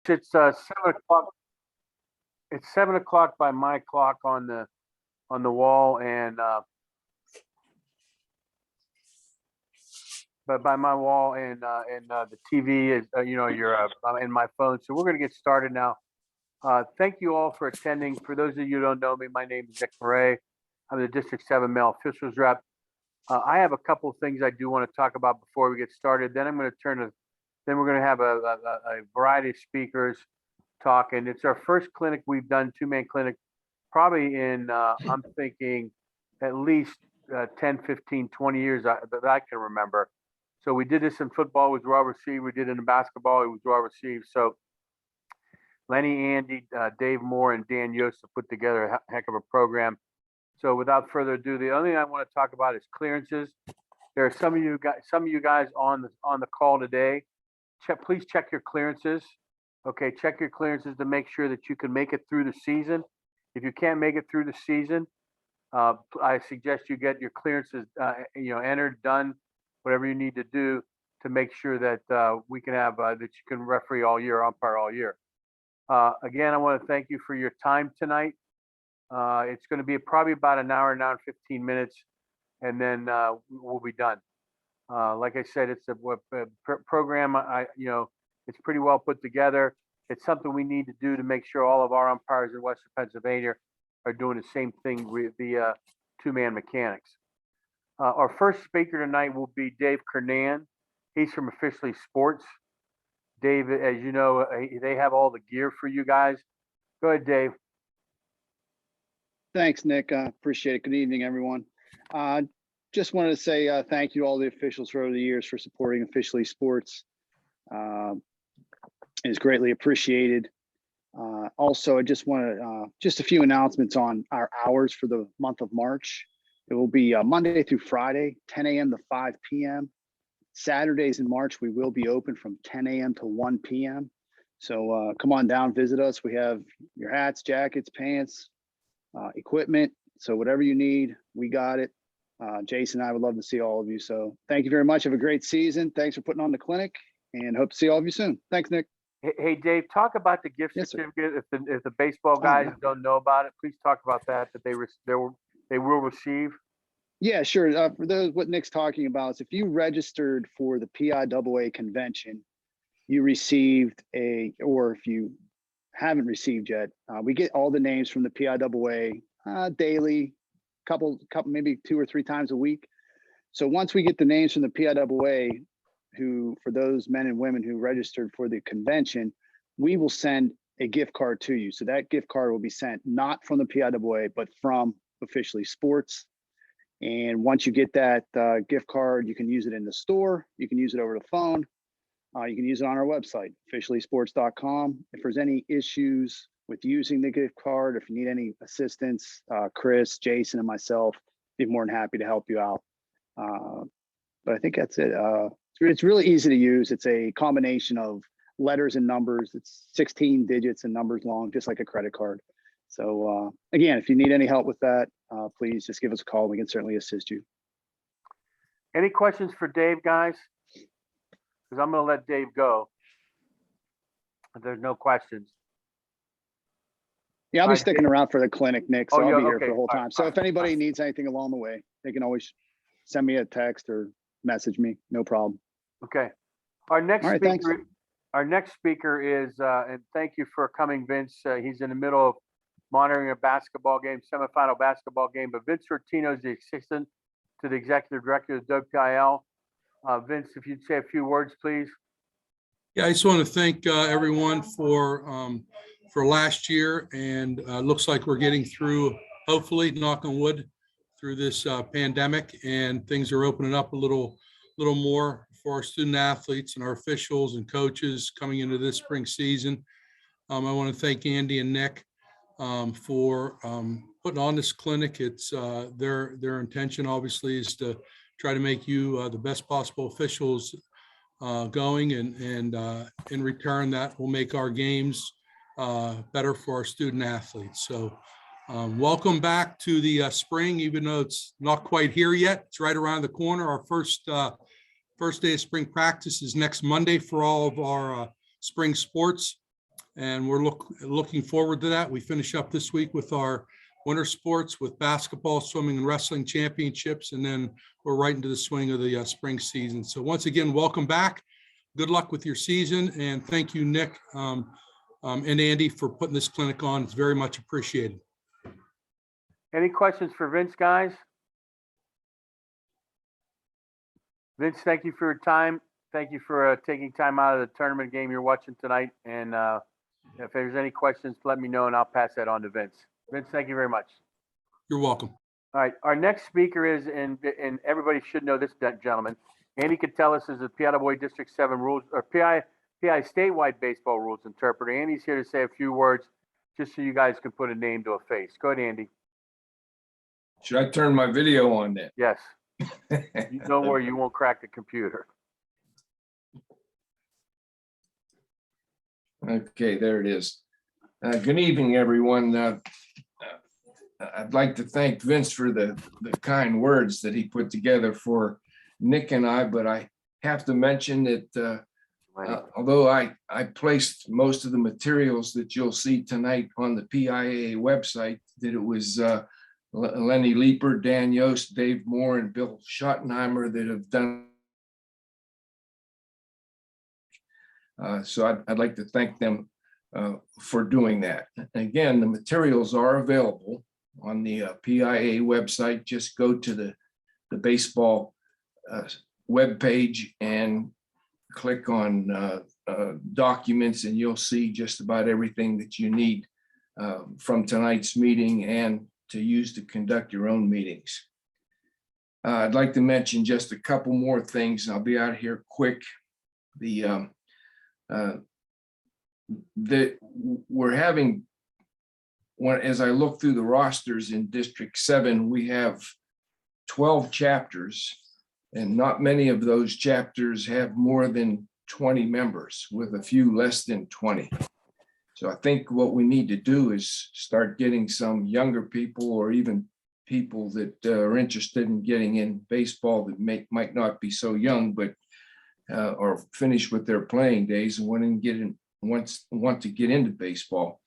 It's 7 o'clock. It's 7 o'clock by my clock on the wall, and but by my wall, and the TV is you're in my phone. So we're going to get started now. Thank you all for attending. For those of you who don't know me, my name is Nick Murray. I'm the District 7 male officials rep. I have a couple of things I do want to talk about before we get started. Then we're going to have a variety of speakers talk, and it's our first clinic we've done, two-man clinic, probably in, I'm thinking at least 10, 15, 20 years that I can remember. So we did this in football, it was well received. We did it in basketball, it was well received. So Lenny, Andy, Dave Moore, and Dan Yost have put together a heck of a program. So without further ado, the only thing I want to talk about is clearances. There are some of you guys on the call today. Please check your clearances. Okay, check your clearances to make sure that you can make it through the season. If you can't make it through the season, I suggest you get your clearances, entered, done, whatever you need to do to make sure that we can have that you can referee all year, umpire all year. Again, I want to thank you for your time tonight. It's going to be probably about an hour and 15 minutes, and then we'll be done. Like I said, it's a program. It's pretty well put together. It's something we need to do to make sure all of our umpires in Western Pennsylvania are doing the same thing with the two-man mechanics. Our first speaker tonight will be Dave Kernan. He's from Officially Sports. Dave, as you know, they have all the gear for you guys. Go ahead, Dave. Thanks, Nick. Appreciate it. Good evening, everyone. Just wanted to say thank you to all the officials for over the years for supporting Officially Sports. It's greatly appreciated. Also, I just want to just a few announcements on our hours for the month of March. It will be Monday through Friday, 10 a.m. to 5 p.m. Saturdays in March, we will be open from 10 a.m. to 1 p.m. So come on down, visit us. We have your hats, jackets, pants, equipment. So whatever you need, we got it. Jason and I would love to see all of you. So thank you very much. Have a great season. Thanks for putting on the clinic, and hope to see all of you soon. Thanks, Nick. Hey, Dave, talk about the gift certificate. If the baseball guys don't know about it, please talk about that they will receive. Yeah, sure. For those, what Nick's talking about is if you registered for the PIAA convention, you received or if you haven't received yet, we get all the names from the PIAA daily, couple, maybe 2 or 3 times a week. So once we get the names from the PIAA, for those men and women who registered for the convention, we will send a gift card to you. So that gift card will be sent not from the PIAA, but from Officially Sports. And once you get that gift card, you can use it in the store. You can use it over the phone. You can use it on our website, officiallysports.com. If there's any issues with using the gift card, if you need any assistance, Chris, Jason, and myself, be more than happy to help you out. But I think that's it. It's really easy to use. It's a combination of letters and numbers. It's 16 digits and numbers long, just like a credit card. So again, if you need any help with that, please just give us a call. We can certainly assist you. Any questions for Dave, guys? Because I'm going to let Dave go. If there's no questions. Yeah, I'll be sticking around for the clinic, Nick. So I'll be here for the whole time. So if anybody needs anything along the way, they can always send me a text or message me. No problem. Okay. Our next speaker is, and thank you for coming, Vince. He's in the middle of monitoring a basketball game, semifinal basketball game. But Vince Rotino is the assistant to the executive director of WPIAL. Vince, if you'd say a few words, please. Yeah, I just want to thank everyone for last year, and looks like we're getting through, hopefully, knock on wood, through this pandemic, and things are opening up a little more for our student athletes and our officials and coaches coming into this spring season. I want to thank Andy and Nick for putting on this clinic. It's their intention, obviously, is to try to make you the best possible officials going, and in return, that will make our games better for our student athletes. So welcome back to the spring, even though it's not quite here yet. It's right around the corner. Our first day of spring practice is next Monday for all of our spring sports. and we're looking forward to that. We finish up this week with our winter sports with basketball, swimming, and wrestling championships, and then we're right into the swing of the spring season. So once again, welcome back. Good luck with your season, and thank you, Nick and Andy, for putting this clinic on. It's very much appreciated. Any questions for Vince, guys? Vince, thank you for your time. Thank you for taking time out of the tournament game you're watching tonight. And if there's any questions, let me know and I'll pass that on to Vince. Vince, thank you very much. You're welcome. All right, our next speaker is, and everybody should know this gentleman. Andy Catellus is the PIAA District 7 rules, or PI statewide baseball rules interpreter. Andy's here to say a few words just so you guys can put a name to a face. Go ahead, Andy. Should I turn my video on then? Yes. Don't worry, you won't crack the computer. Okay, there it is. Good evening, everyone. I'd like to thank Vince for the kind words that he put together for Nick and I, but I have to mention that although I placed most of the materials that you'll see tonight on the PIAA website, that it was Lenny Leeper, Dan Yost, Dave Moore, and Bill Schottenheimer that have done. So I'd like to thank them for doing that. Again, the materials are available on the PIAA website. Just go to the baseball webpage and click on documents, and you'll see just about everything that you need from tonight's meeting and to use to conduct your own meetings. I'd like to mention just a couple more things. I'll be out here quick. That we're having as I look through the rosters in District 7, we have 12 chapters, and not many of those chapters have more than 20 members, with a few less than 20. So I think what we need to do is start getting some younger people, or even people that are interested in getting in baseball that might not be so young, but or finished with their playing days and want to get into baseball.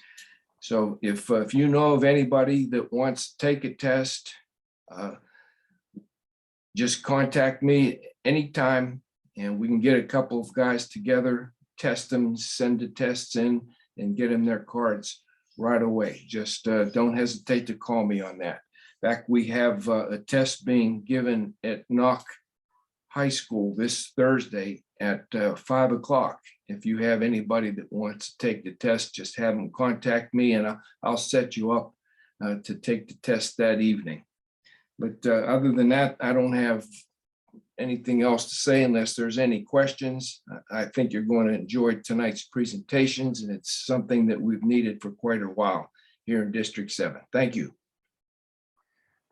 So if you know of anybody that wants to take a test, just contact me anytime, and we can get a couple of guys together, test them, send the tests in, and get them their cards right away. Just don't hesitate to call me on that. In fact, we have a test being given at Knock High School this Thursday at 5 o'clock. If you have anybody that wants to take the test, just have them contact me, and I'll set you up to take the test that evening. But other than that, I don't have anything else to say unless there's any questions. I think you're going to enjoy tonight's presentations, and it's something that we've needed for quite a while here in District 7. Thank you.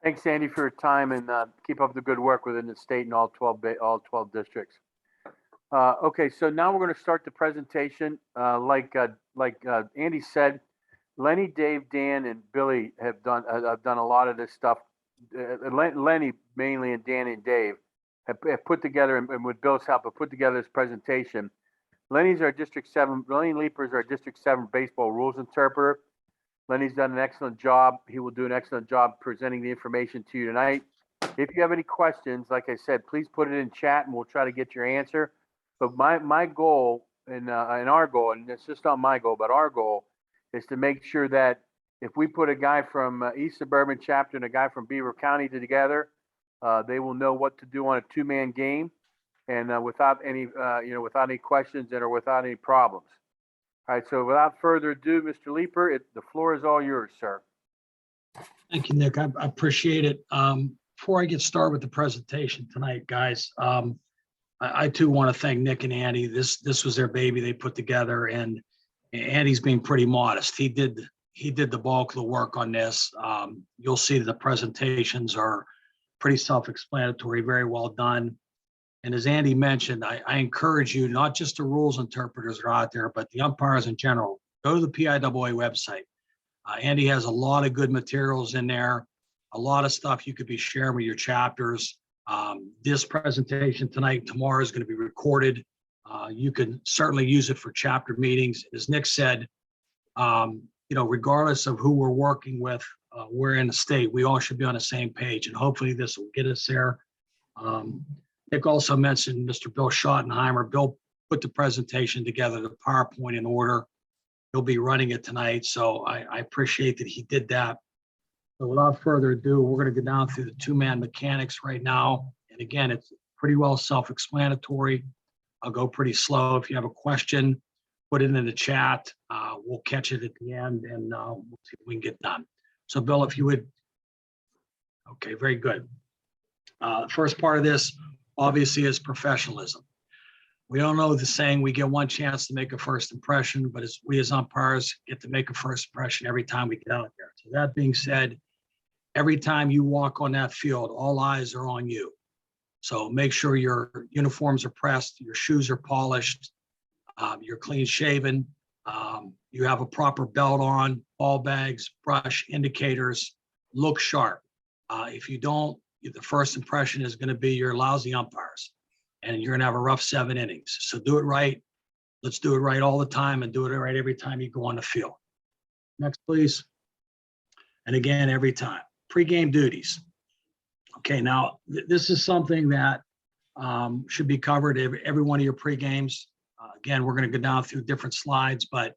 Thanks, Andy, for your time, and keep up the good work within the state and all 12 districts. Okay, so now we're going to start the presentation. Like Andy said, Lenny, Dave, Dan, and Billy have done a lot of this stuff. Lenny mainly, and Dan and Dave have put together, and with Bill's help, have put together this presentation. Lenny's our District 7. Lenny Leeper is our District 7 baseball rules interpreter. Lenny's done an excellent job. He will do an excellent job presenting the information to you tonight. If you have any questions, like I said, please put it in chat, and we'll try to get your answer. But my goal and our goal, and it's just not my goal, but our goal, is to make sure that if we put a guy from East Suburban Chapter and a guy from Beaver County together, they will know what to do on a two-man game, and without any questions and or without any problems. All right. So without further ado, Mr. Leeper, the floor is all yours, sir. Thank you, Nick. I appreciate it. Before I get started with the presentation tonight, guys, I too want to thank Nick and Andy. This was their baby they put together, and Andy's being pretty modest. He did the bulk of the work on this. You'll see the presentations are pretty self-explanatory, very well done. And as Andy mentioned, I encourage you, not just the rules interpreters that are out there, but the umpires in general, go to the PIAA website. Andy has a lot of good materials in there, a lot of stuff you could be sharing with your chapters. This presentation tonight and tomorrow is going to be recorded. You can certainly use it for chapter meetings. As Nick said, Regardless of who we're working with, we're in the state, we all should be on the same page, and hopefully this will get us there. Nick also mentioned Mr. Bill Schottenheimer. Bill put the presentation together, the PowerPoint in order. He'll be running it tonight, so I appreciate that he did that. So without further ado, we're going to go down through the two-man mechanics right now. And again, it's pretty well self-explanatory. I'll go pretty slow. If you have a question, put it in the chat. We'll catch it at the end, and we'll see if we can get done. So Bill, if you would. Okay, very good. First part of this, obviously, is professionalism. We don't know the saying, we get one chance to make a first impression, but we as umpires get to make a first impression every time we get out there. So that being said, every time you walk on that field, all eyes are on you. So make sure your uniforms are pressed, your shoes are polished, you're clean shaven, you have a proper belt on, ball bags, brush, indicators, look sharp. If you don't, the first impression is going to be you're lousy umpires, and you're going to have a rough 7 innings. So do it right. Let's do it right all the time, and do it right every time you go on the field. Next, please. And again, every time. Pre-game duties. Okay, now this is something that should be covered every one of your pre-games. Again, we're going to go down through different slides, but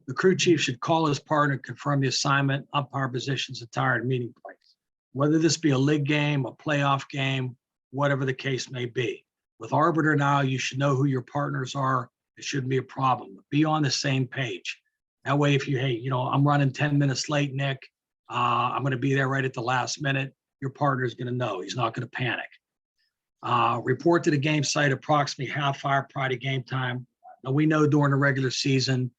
the crew chief should call his partner, confirm the assignment, umpire positions, attire, and meeting place. Whether this be a league game, a playoff game, whatever the case may be. With Arbiter now, you should know who your partners are. It shouldn't be a problem. Be on the same page. That way, if I'm running 10 minutes late, Nick, I'm going to be there right at the last minute. Your partner is going to know. He's not going to panic. Report to the game site approximately half hour prior to game time. Now, we know during the regular season,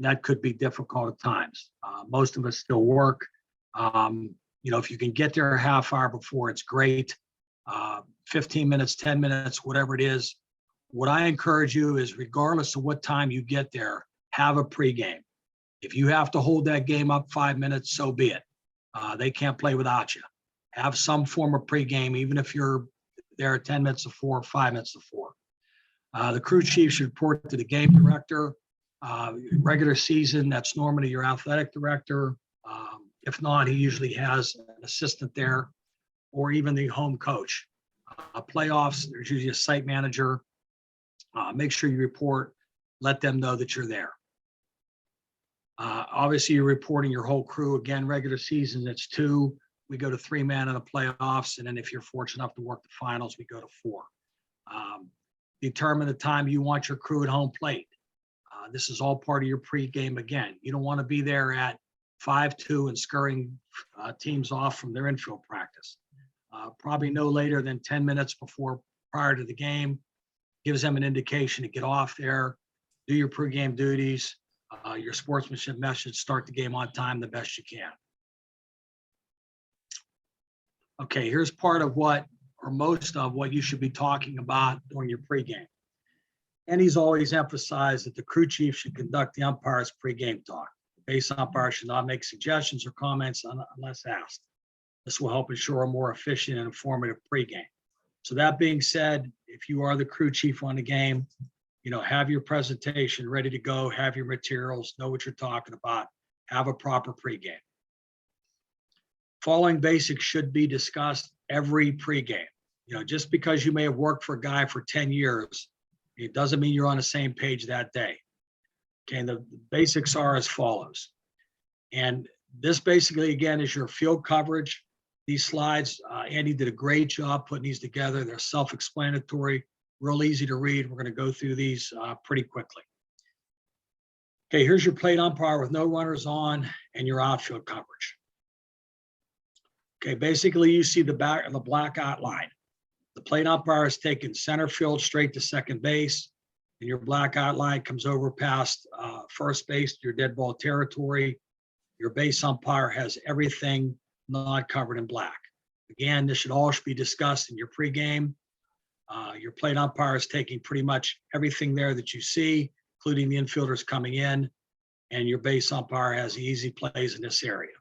that could be difficult at times. Most of us still work. If you can get there a half hour before, it's great. 15 minutes, 10 minutes, whatever it is. What I encourage you is, regardless of what time you get there, have a pregame. If you have to hold that game up 5 minutes, so be it. They can't play without you. Have some form of pregame, even if you're there at 10 minutes before, 5 minutes before. The crew chief should report to the game director. Regular season, that's normally your athletic director. If not, he usually has an assistant there, or even the home coach. Playoffs, there's usually a site manager. Make sure you report, let them know that you're there. Obviously, you're reporting your whole crew. Again, regular season, it's 2. We go to 3-man in the playoffs. And then if you're fortunate enough to work the finals, we go to 4. Determine the time you want your crew at home plate. This is all part of your pregame again. You don't want to be there at 5-2 and scurrying teams off from their infield practice. Probably no later than 10 minutes prior to the game. Gives them an indication to get off there, do your pregame duties, your sportsmanship message, start the game on time the best you can. Okay, here's part of most of what you should be talking about during your pregame. And he's always emphasized that the crew chief should conduct the umpire's pregame talk. The base umpire should not make suggestions or comments unless asked. This will help ensure a more efficient and informative pregame. So that being said, if you are the crew chief on the game, have your presentation ready to go, have your materials, know what you're talking about, have a proper pregame. Following basics should be discussed every pregame. Just because you may have worked for a guy for 10 years, it doesn't mean you're on the same page that day. Okay, the basics are as follows. And this basically, again, is your field coverage. These slides, Andy did a great job putting these together. They're self-explanatory, real easy to read. We're going to go through these pretty quickly. Okay, here's your plate umpire with no runners on and your outfield coverage. Okay, basically you see the black outline. The plate umpire is taking center field straight to second base, and your black outline comes over past first base to your dead ball territory. Your base umpire has everything not covered in black. Again, this should all be discussed in your pregame. Your plate umpire is taking pretty much everything there that you see, including the infielders coming in, and your base umpire has the easy plays in this area.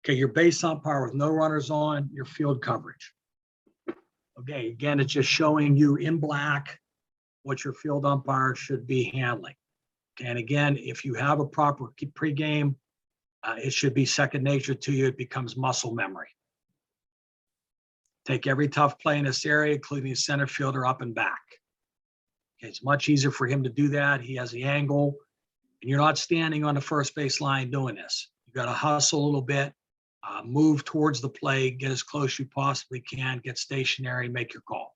Okay, your base umpire with no runners on, your field coverage. Okay, again, it's just showing you in black what your field umpire should be handling. Okay, and again, if you have a proper pregame, it should be second nature to you. It becomes muscle memory. Take every tough play in this area, including the center fielder, up and back. Okay, it's much easier for him to do that. He has the angle, and you're not standing on the first base line doing this. You got to hustle a little bit, move towards the play, get as close as you possibly can, get stationary, make your call.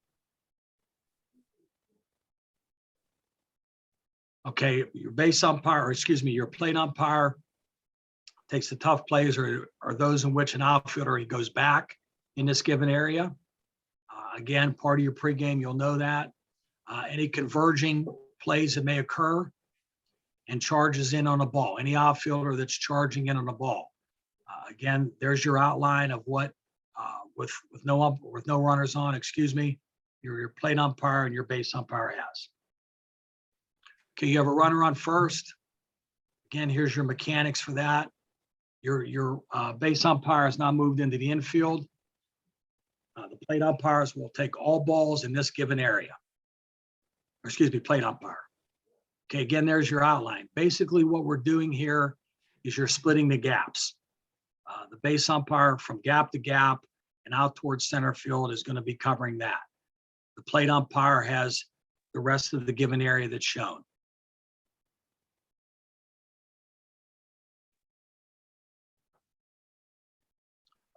Okay, your base umpire, or excuse me, your plate umpire takes the tough plays or those in which an outfielder, he goes back in this given area. Again, part of your pregame, you'll know that. Any converging plays that may occur and charges in on a ball, any outfielder that's charging in on a ball. Again, there's your outline of what, with no runners on, excuse me, your plate umpire and your base umpire has. Okay, you have a runner on first. Again, here's your mechanics for that. Your base umpire has now moved into the infield. The plate umpires will take all balls in this given area. Or excuse me, plate umpire. Okay, again, there's your outline. Basically, what we're doing here is you're splitting the gaps. The base umpire from gap to gap and out towards center field is going to be covering that. The plate umpire has the rest of the given area that's shown.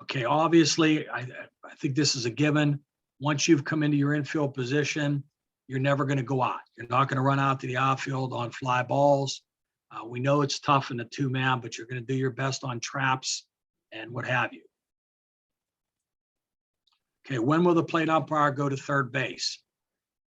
Okay, obviously, I think this is a given. Once you've come into your infield position, you're never going to go out. You're not going to run out to the outfield on fly balls. We know it's tough in the two-man, but you're going to do your best on traps and what have you. Okay, when will the plate umpire go to third base?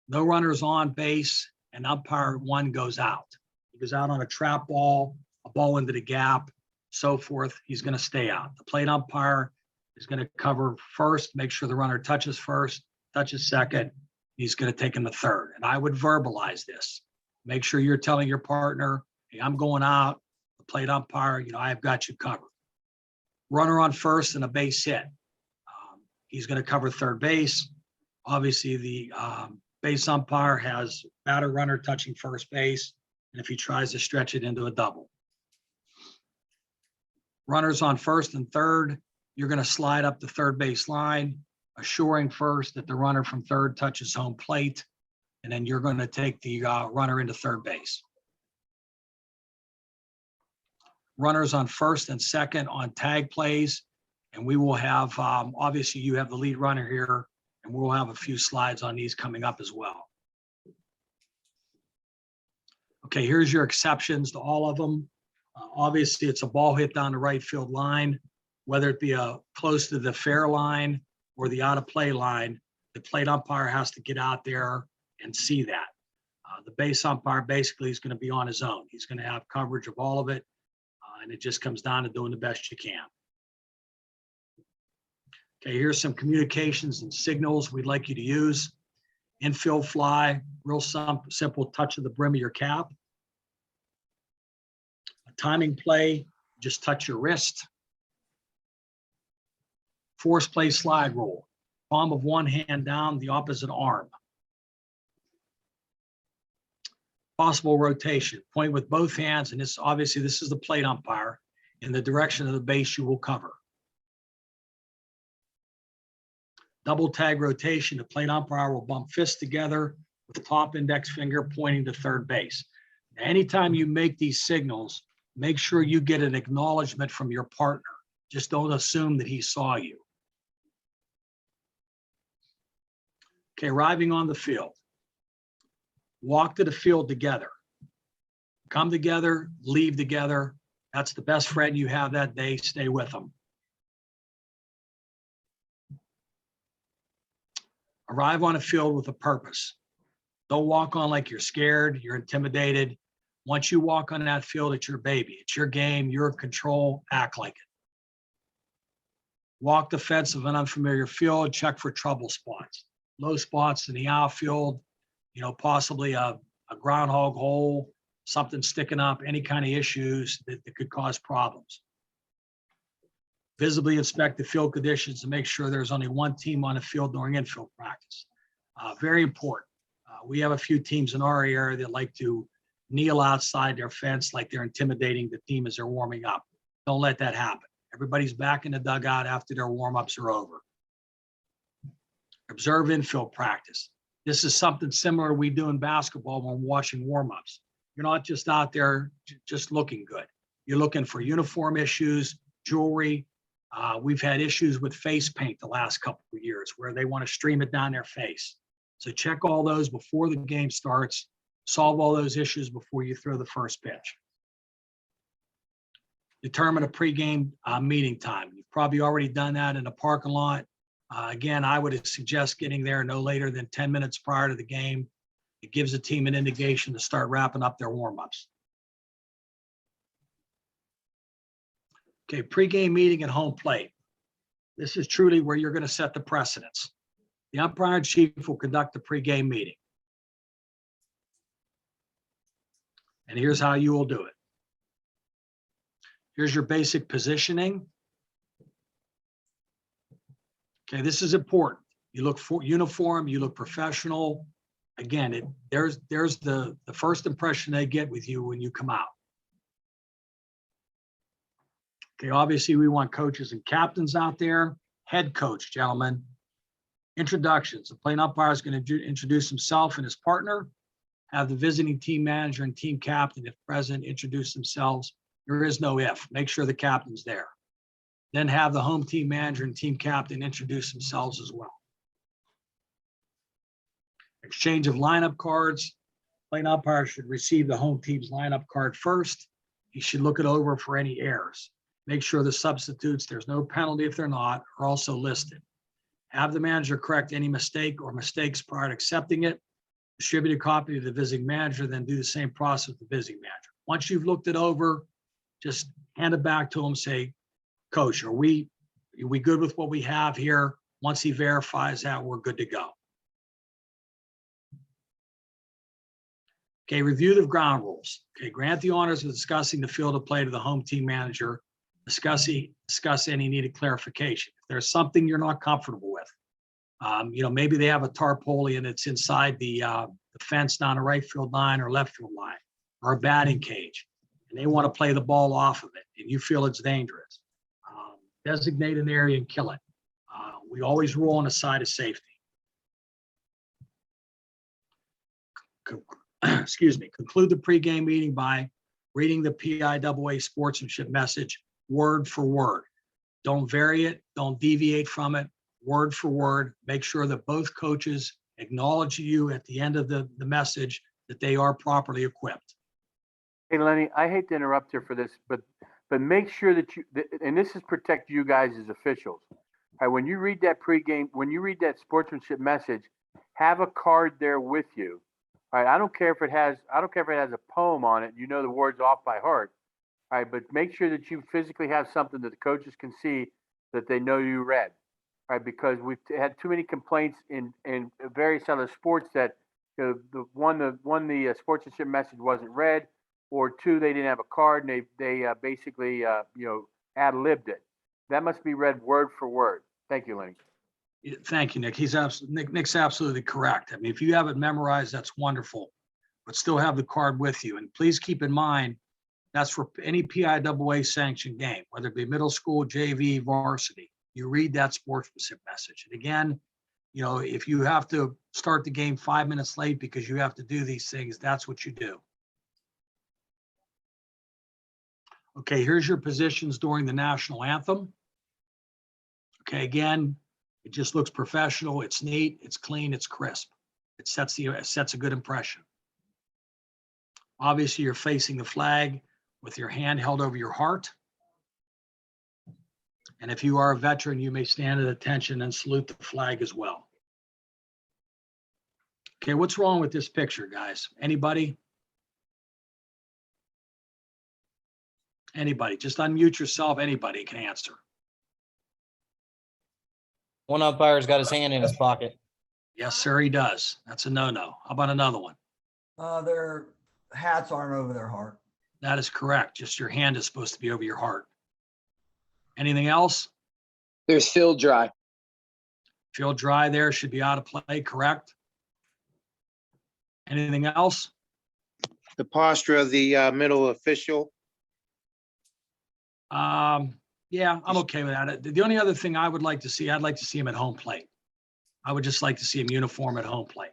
No runners on base, and umpire one goes out. He goes out on a trap ball, a ball into the gap, so forth. He's going to stay out. The plate umpire is going to cover first, make sure the runner touches first, touches second. He's going to take him to third. And I would verbalize this. Make sure you're telling your partner, hey, I'm going out. The plate umpire, I've got you covered. Runner on first and a base hit. He's going to cover third base. Obviously, the base umpire has batter runner touching first base. And if he tries to stretch it into a double. Runners on first and third, you're going to slide up the third base line, assuring first that the runner from third touches home plate, and then you're going to take the runner into third base. Runners on first and second on tag plays, and we will have, obviously you have the lead runner here, and we'll have a few slides on these coming up as well. Okay, here's your exceptions to all of them. Obviously, it's a ball hit down the right field line, whether it be close to the fair line or the out of play line. The plate umpire has to get out there and see that. The base umpire basically is going to be on his own. He's going to have coverage of all of it, and it just comes down to doing the best you can. Okay, here's some communications and signals we'd like you to use. Infield fly, real simple touch of the brim of your cap. A timing play, just touch your wrist. Force play slide roll, palm of one hand down, the opposite arm. Possible rotation, point with both hands, and this obviously this is the plate umpire, in the direction of the base you will cover. Double tag rotation, the plate umpire will bump fists together with the top index finger pointing to third base. Anytime you make these signals, make sure you get an acknowledgement from your partner. Just don't assume that he saw you. Okay, arriving on the field. Walk to the field together. Come together, leave together. That's the best friend you have that day. Stay with them. Arrive on a field with a purpose. Don't walk on like you're scared, you're intimidated. Once you walk on that field, it's your baby. It's your game, you're in control, act like it. Walk the fence of an unfamiliar field, check for trouble spots. Low spots in the outfield, possibly a groundhog hole, something sticking up, any kind of issues that could cause problems. Visibly inspect the field conditions to make sure there's only one team on the field during infield practice. Very important. We have a few teams in our area that like to kneel outside their fence like they're intimidating the team as they're warming up. Don't let that happen. Everybody's back in the dugout after their warm-ups are over. Observe infield practice. This is something similar we do in basketball when watching warm-ups. You're not just out there just looking good. You're looking for uniform issues, jewelry. We've had issues with face paint the last couple of years where they want to stream it down their face. So check all those before the game starts. Solve all those issues before you throw the first pitch. Determine a pregame meeting time. You've probably already done that in the parking lot. Again, I would suggest getting there no later than 10 minutes prior to the game. It gives the team an indication to start wrapping up their warm-ups. Okay, pregame meeting at home plate. This is truly where you're going to set the precedence. The umpire in chief will conduct the pregame meeting. And here's how you will do it. Here's your basic positioning. Okay, this is important. You look for uniform, you look professional. Again, there's the first impression they get with you when you come out. Okay, obviously we want coaches and captains out there. Head coach, gentlemen. Introductions. The playing umpire is going to introduce himself and his partner. Have the visiting team manager and team captain, if present, introduce themselves. There is no if. Make sure the captain's there. Then have the home team manager and team captain introduce themselves as well. Exchange of lineup cards. Playing umpire should receive the home team's lineup card first. He should look it over for any errors. Make sure the substitutes, there's no penalty if they're not, are also listed. Have the manager correct any mistake or mistakes prior to accepting it. Distribute a copy to the visiting manager, then do the same process with the visiting manager. Once you've looked it over, just hand it back to him, say, Coach, are we good with what we have here? Once he verifies that, we're good to go. Okay, review the ground rules. Okay, grant the honors of discussing the field of play to the home team manager. Discuss any needed clarification. If there's something you're not comfortable with, maybe they have a tarpaulin and it's inside the fence down the right field line or left field line, or a batting cage, and they want to play the ball off of it, and you feel it's dangerous. Designate an area and kill it. We always rule on the side of safety. Excuse me. Conclude the pregame meeting by reading the PIAA sportsmanship message word for word. Don't vary it. Don't deviate from it. Word for word. Make sure that both coaches acknowledge you at the end of the message that they are properly equipped. Hey, Lenny, I hate to interrupt here for this, but make sure that and this is protect you guys as officials. All right, when you read that pregame, when you read that sportsmanship message, have a card there with you. All right, I don't care if it has a poem on it. You know the words off by heart. All right, but make sure that you physically have something that the coaches can see that they know you read. All right, because we've had too many complaints in various other sports that the sportsmanship message wasn't read, or two, they didn't have a card and they basically ad-libbed it. That must be read word for word. Thank you, Lenny. Thank you, Nick. Nick's absolutely correct. I mean, if you have it memorized, that's wonderful, but still have the card with you. And please keep in mind, that's for any PIAA sanctioned game, whether it be middle school, JV, varsity. You read that sportsmanship message. And again, if you have to start the game 5 minutes late because you have to do these things, that's what you do. Okay, here's your positions during the national anthem. Okay, again, it just looks professional. It's neat, it's clean, it's crisp. It sets a good impression. Obviously, you're facing the flag with your hand held over your heart. And if you are a veteran, you may stand at attention and salute the flag as well. Okay, what's wrong with this picture, guys? Anybody? Anybody? Just unmute yourself. Anybody can answer. One umpire's got his hand in his pocket. Yes, sir, he does. That's a no-no. How about another one? Their hats aren't over their heart. That is correct. Just your hand is supposed to be over your heart. Anything else? There's field dry. Field dry there should be out of play, correct? Anything else? the posture of the middle official? Yeah, I'm okay with that. The only other thing I would like to see, I'd like to see him at home plate. I would just like to see him uniform at home plate.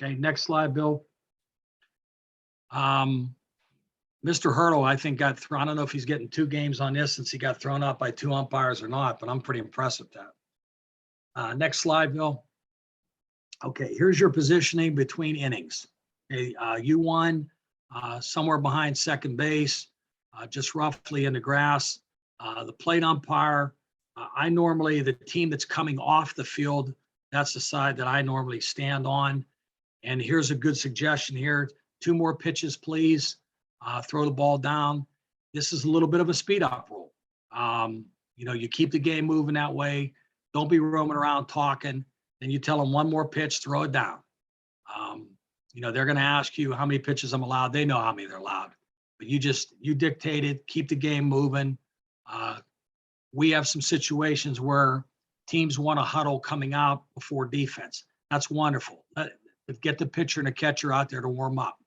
Okay, next slide, Bill. Mr. Hurdle, I think got thrown. I don't know if he's getting 2 games on this since he got thrown out by 2 umpires or not, but I'm pretty impressed with that. Next slide, Bill. Okay, here's your positioning between innings. Okay, U1, somewhere behind second base, just roughly in the grass. The plate umpire, I normally, the team that's coming off the field, that's the side that I normally stand on. And here's a good suggestion here. 2 more pitches, please. Throw the ball down. This is a little bit of a speed up rule. You keep the game moving that way. Don't be roaming around talking. Then you tell them 1 more pitch, throw it down. They're going to ask you how many pitches I'm allowed. They know how many they're allowed. But you dictate it, keep the game moving. We have some situations where teams want to huddle coming out before defense. That's wonderful. Get the pitcher and the catcher out there to warm up.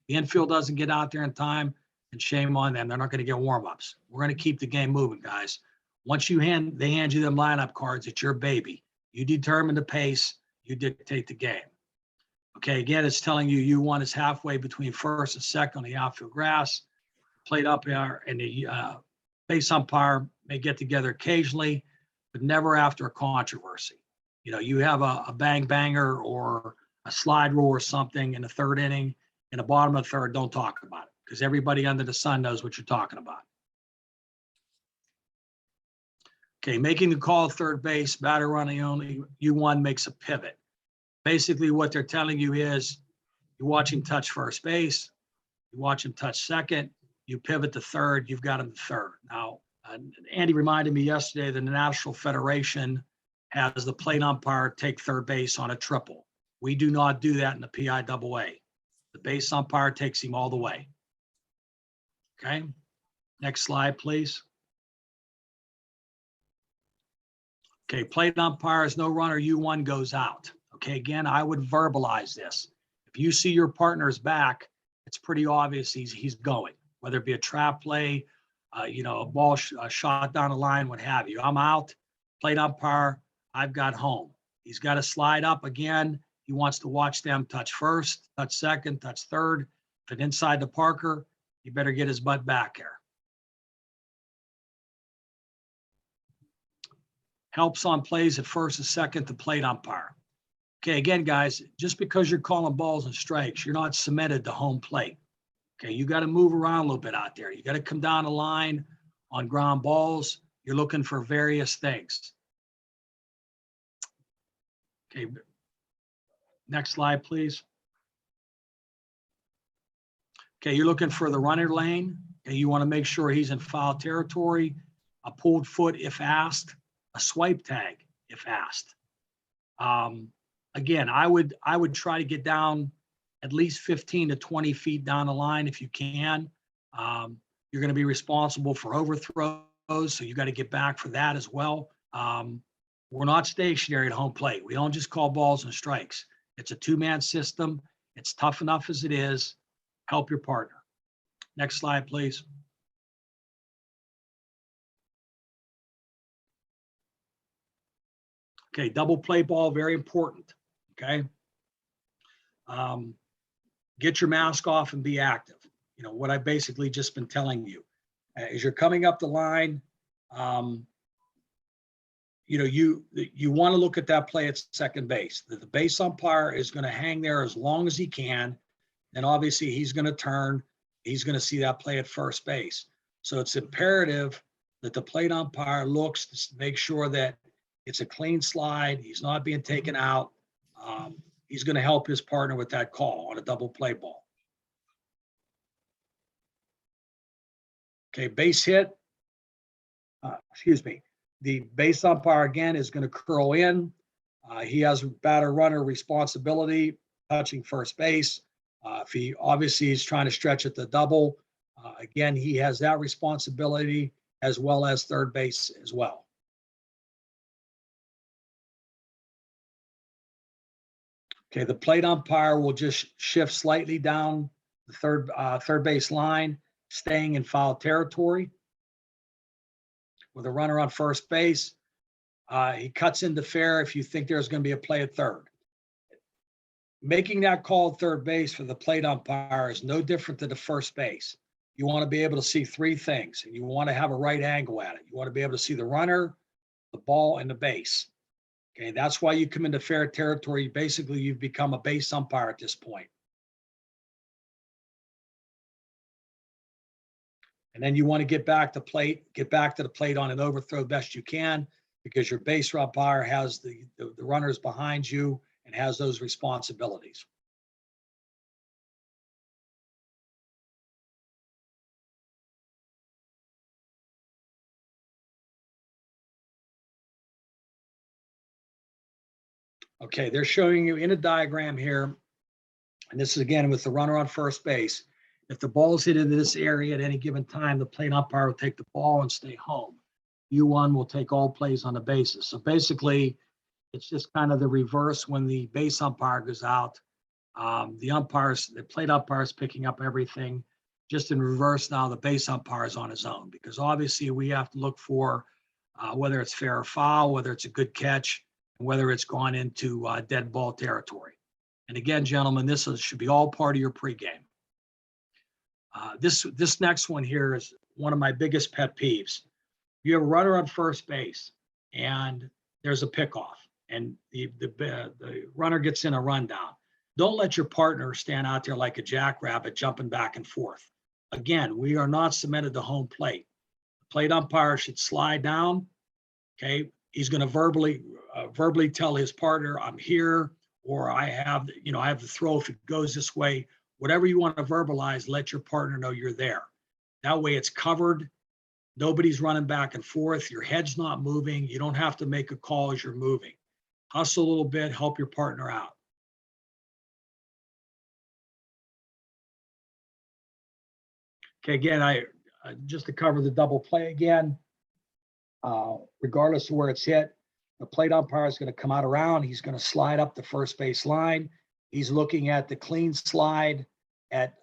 The infield doesn't get out there in time, and shame on them. They're not going to get warm-ups. We're going to keep the game moving, guys. Once they hand you them lineup cards, it's your baby. You determine the pace. You dictate the game. Okay, again, it's telling you U1 is halfway between first and second on the outfield grass. Plate umpire and the base umpire may get together occasionally, but never after a controversy. You have a bang banger or a slide rule or something in the 3rd inning. In the bottom of the 3rd, don't talk about it because everybody under the sun knows what you're talking about. Okay, making the call at 3rd base, batter running only, U1 makes a pivot. Basically, what they're telling you is you watch him touch first base, you watch him touch second, you pivot to 3rd, you've got him to 3rd. Now, Andy reminded me yesterday that the National Federation has the plate umpire take 3rd base on a triple. We do not do that in the PIAA. The base umpire takes him all the way. Okay, next slide, please. Okay, plate umpires, no runner, U1 goes out. Okay, again, I would verbalize this. If you see your partner's back, it's pretty obvious he's going, whether it be a trap play, a ball shot down the line, what have you. I'm out, plate umpire, I've got home. He's got to slide up again. He wants to watch them touch first, touch second, touch 3rd. If it's inside the Parker, you better get his butt back here. Helps on plays at 1st and 2nd, the plate umpire. Okay, again, guys, just because you're calling balls and strikes, you're not cemented to home plate. Okay, you got to move around a little bit out there. You got to come down the line on ground balls. You're looking for various things. Okay, next slide, please. Okay, you're looking for the runner lane. Okay, you want to make sure he's in foul territory. A pulled foot if asked. A swipe tag if asked. Again, I would try to get down at least 15 to 20 feet down the line if you can. You're going to be responsible for overthrows, so you got to get back for that as well. We're not stationary at home plate. We don't just call balls and strikes. It's a 2-man system. It's tough enough as it is. Help your partner. Next slide, please. Okay, double play ball, very important. Okay. Get your mask off and be active. What I've basically just been telling you. As you're coming up the line, you want to look at that play at second base. The base umpire is going to hang there as long as he can. And obviously he's going to turn. He's going to see that play at first base. So it's imperative that the plate umpire looks to make sure that it's a clean slide. He's not being taken out. He's going to help his partner with that call on a double play ball. Okay, base hit. The base umpire again is going to curl in. He has batter runner responsibility touching first base. If he obviously is trying to stretch at the double, again, he has that responsibility as well as third base as well. Okay, the plate umpire will just shift slightly down the third base line, staying in foul territory. With a runner on first base, he cuts into fair if you think there's going to be a play at third. Making that call at third base for the plate umpire is no different than the first base. You want to be able to see three things, and you want to have a right angle at it. You want to be able to see the runner, the ball, and the base. Okay, that's why you come into fair territory. Basically, you've become a base umpire at this point. And then you want to get back to the plate on an overthrow best you can, because your base umpire has the runners behind you and has those responsibilities. Okay, they're showing you in a diagram here, and this is again with the runner on first base. If the ball's hit into this area at any given time, the plate umpire will take the ball and stay home. U1 will take all plays on the bases. So basically, it's just kind of the reverse when the base umpire goes out. The plate umpire is picking up everything. Just in reverse now, the base umpire is on his own, because obviously we have to look for whether it's fair or foul, whether it's a good catch, and whether it's gone into dead ball territory. And again, gentlemen, this should be all part of your pregame. This next one here is one of my biggest pet peeves. You have a runner on first base, and there's a pickoff, and the runner gets in a rundown. Don't let your partner stand out there like a jackrabbit jumping back and forth. Again, we are not cemented to home plate. The plate umpire should slide down. Okay, he's going to verbally tell his partner, "I'm here," or I have the throw if it goes this way. Whatever you want to verbalize, let your partner know you're there. That way it's covered. Nobody's running back and forth. Your head's not moving. You don't have to make a call as you're moving. Hustle a little bit, help your partner out. Okay, again, just to cover the double play again, regardless of where it's hit, the plate umpire is going to come out around. He's going to slide up the first base line. He's looking at the clean slide at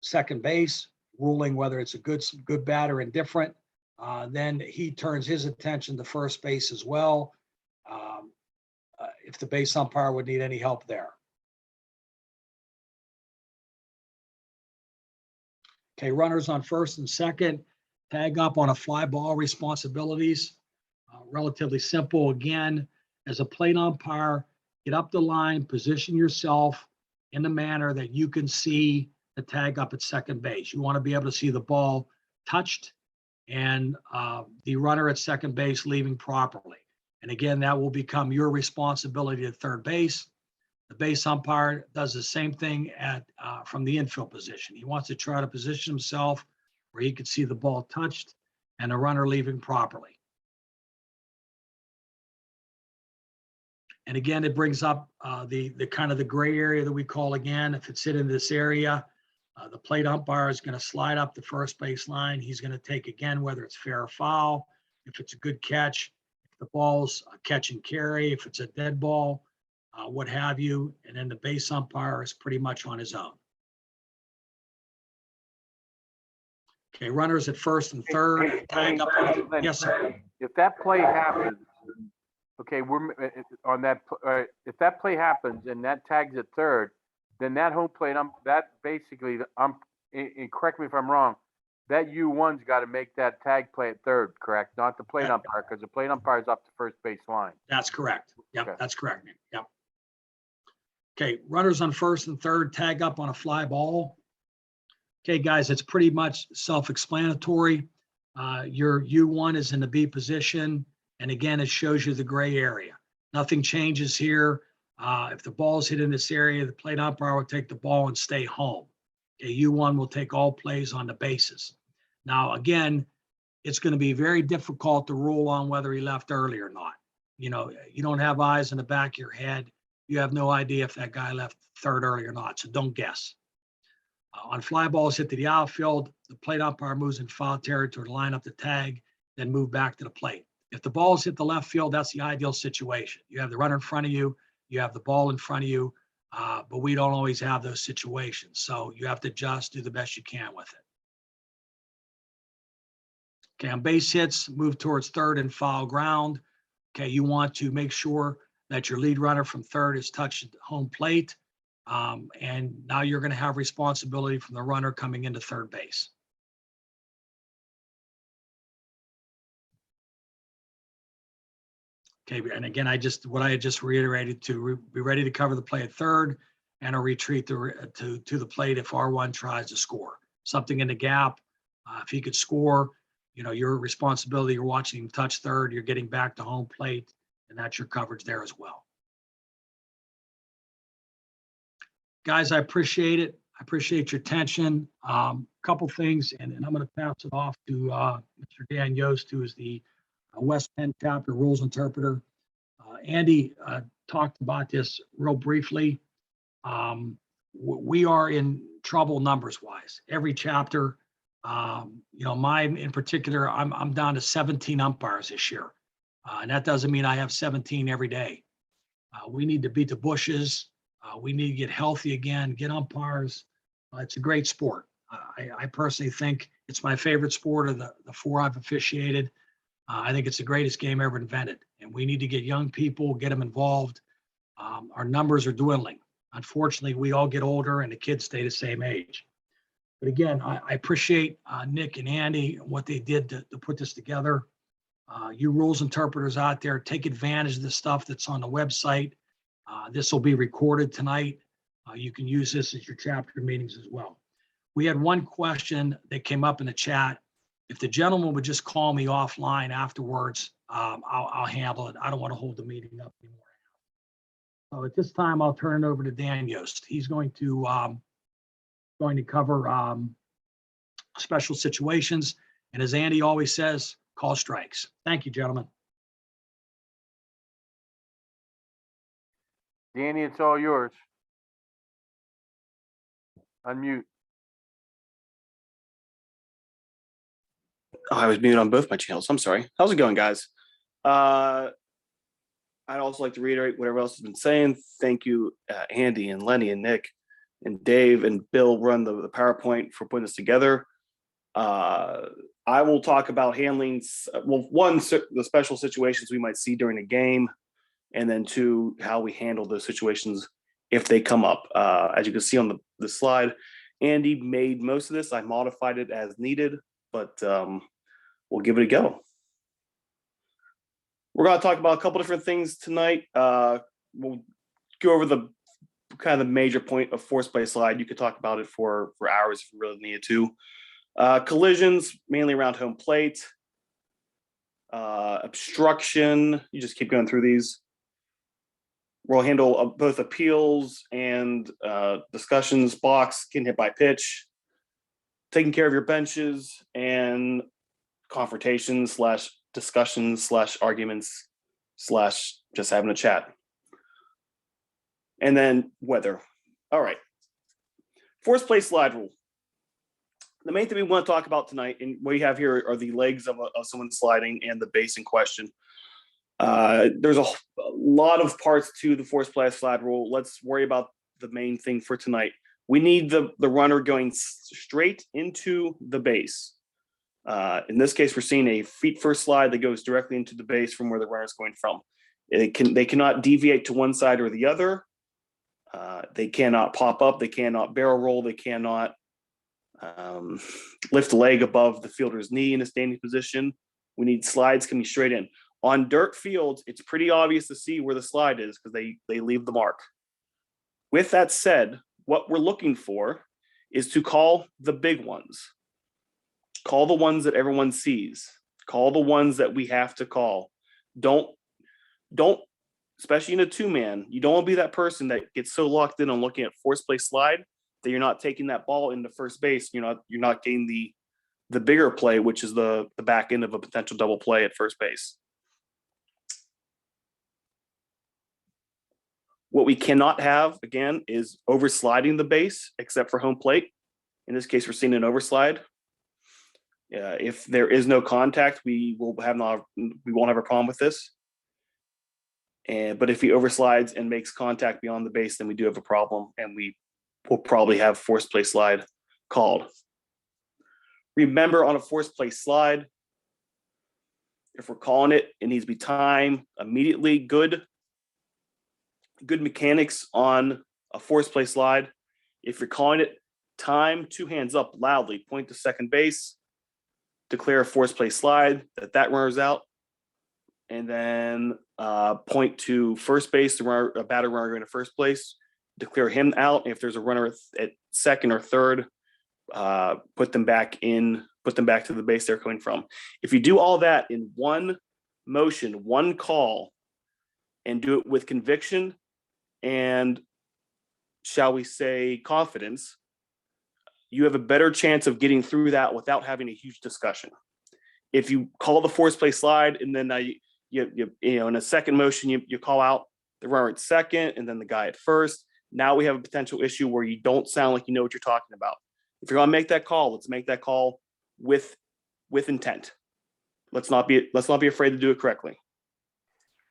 second base, ruling whether it's a good, bad, or indifferent. Then he turns his attention to first base as well, if the base umpire would need any help there. Okay, runners on first and second, tag up on a fly ball responsibilities. Relatively simple. Again, as a plate umpire, get up the line, position yourself in a manner that you can see the tag up at second base. You want to be able to see the ball touched and the runner at second base leaving properly. And again, that will become your responsibility at third base. The base umpire does the same thing from the infield position. He wants to try to position himself where he can see the ball touched and the runner leaving properly. And again, it brings up the kind of the gray area that we call again. If it's hit in this area, the plate umpire is going to slide up the first base line. He's going to take again, whether it's fair or foul, if it's a good catch, if the ball's a catch and carry, if it's a dead ball, what have you. And then the base umpire is pretty much on his own. Okay, runners at first and third. Tag up. Yes, sir. If that play happens, okay, we're on that. If that play happens and that tags at third, then that home plate, that basically, and correct me if I'm wrong, that U1's got to make that tag play at third, correct? Not the plate umpire, because the plate umpire is up the first base line. That's correct. Yep, Okay. That's correct. Yep. Okay, runners on first and third, tag up on a fly ball. Okay, guys, it's pretty much self-explanatory. Your U1 is in the B position. And again, it shows you the gray area. Nothing changes here. If the ball's hit in this area, the plate umpire will take the ball and stay home. Okay, U1 will take all plays on the bases. Now, again, it's going to be very difficult to rule on whether he left early or not. You know, you don't have eyes in the back of your head. You have no idea if that guy left third early or not, so don't guess. On fly balls hit to the outfield, the plate umpire moves in foul territory to line up the tag, then move back to the plate. If the balls hit the left field, that's the ideal situation. You have the runner in front of you. You have the ball in front of you, but we don't always have those situations. So you have to just do the best you can with it. Okay, on base hits, move towards third and foul ground. Okay, you want to make sure that your lead runner from third is touching home plate. And now you're going to have responsibility from the runner coming into third base. Okay, and again, what I had just reiterated to be ready to cover the play at third and a retreat to the plate if R1 tries to score. Something in the gap. If he could score, your responsibility, you're watching him touch third, you're getting back to home plate, and that's your coverage there as well. Guys, I appreciate it. I appreciate your attention. Couple things, and I'm going to pass it off to Mr. Dan Yost, who is the West Penn chapter rules interpreter. Andy talked about this real briefly. We are in trouble numbers wise. Every chapter, mine in particular, I'm down to 17 umpires this year. And that doesn't mean I have 17 every day. We need to beat the bushes. We need to get healthy again, get umpires. It's a great sport. I personally think it's my favorite sport of the four I've officiated. I think it's the greatest game ever invented, and we need to get young people, get them involved. Our numbers are dwindling. Unfortunately, we all get older and the kids stay the same age. But again, I appreciate Nick and Andy and what they did to put this together. You rules interpreters out there, take advantage of the stuff that's on the website. This will be recorded tonight. You can use this as your chapter meetings as well. We had one question that came up in the chat. If the gentleman would just call me offline afterwards, I'll handle it. I don't want to hold the meeting up anymore. So at this time, I'll turn it over to Dan Yost. He's going to cover special situations. And as Andy always says, call strikes. Thank you, gentlemen. Danny, it's all yours. Unmute. Oh, I was muted on both my channels. I'm sorry. How's it going, guys? I'd also like to reiterate whatever else has been saying. Thank you, Andy and Lenny and Nick and Dave and Bill run the PowerPoint for putting this together. I will talk about handling, one, the special situations we might see during a game, and then two, how we handle those situations if they come up. As you can see on the slide, Andy made most of this. I modified it as needed, but we'll give it a go. We're going to talk about a couple different things tonight. We'll go over the kind of the major point of force play slide. You could talk about it for hours if you really needed to. Collisions, mainly around home plate. Obstruction, you just keep going through these. We'll handle both appeals and discussions, box, getting hit by pitch, taking care of your benches, and confrontations / discussions / arguments / just having a chat. And then weather. All right. Force play slide rule. The main thing we want to talk about tonight, and what we have here are the legs of someone sliding and the base in question. There's a lot of parts to the force play slide rule. Let's worry about the main thing for tonight. We need the runner going straight into the base. In this case, we're seeing a feet first slide that goes directly into the base from where the runner is going from. They cannot deviate to one side or the other. They cannot pop up. They cannot barrel roll. They cannot lift a leg above the fielder's knee in a standing position. We need slides coming straight in. On dirt fields, it's pretty obvious to see where the slide is because they leave the mark. With that said, what we're looking for is to call the big ones. Call the ones that everyone sees. Call the ones that we have to call. Don't, especially in a two-man, you don't want to be that person that gets so locked in on looking at force play slide that you're not taking that ball into first base. You're not getting the bigger play, which is the back end of a potential double play at first base. What we cannot have, again, is oversliding the base, except for home plate. In this case, we're seeing an overslide. If there is no contact, we won't have a problem with this. But if he overslides and makes contact beyond the base, then we do have a problem, and we will probably have forced play slide called. Remember, on a forced play slide, if we're calling it, it needs to be time immediately. Good mechanics on a forced play slide. If you're calling it, time, 2 hands up loudly, point to second base, declare a forced play slide, that runner's out, and then point to first base, a batter runner going to first place, declare him out. If there's a runner at second or third, put them back to the base they're coming from. If you do all that in one motion, one call, and do it with conviction and, shall we say, confidence, you have a better chance of getting through that without having a huge discussion. If you call the forced play slide and then you in a second motion you call out the runner at second and then the guy at first, now we have a potential issue where you don't sound like you know what you're talking about. If you're going to make that call, let's make that call with intent. Let's not be afraid to do it correctly.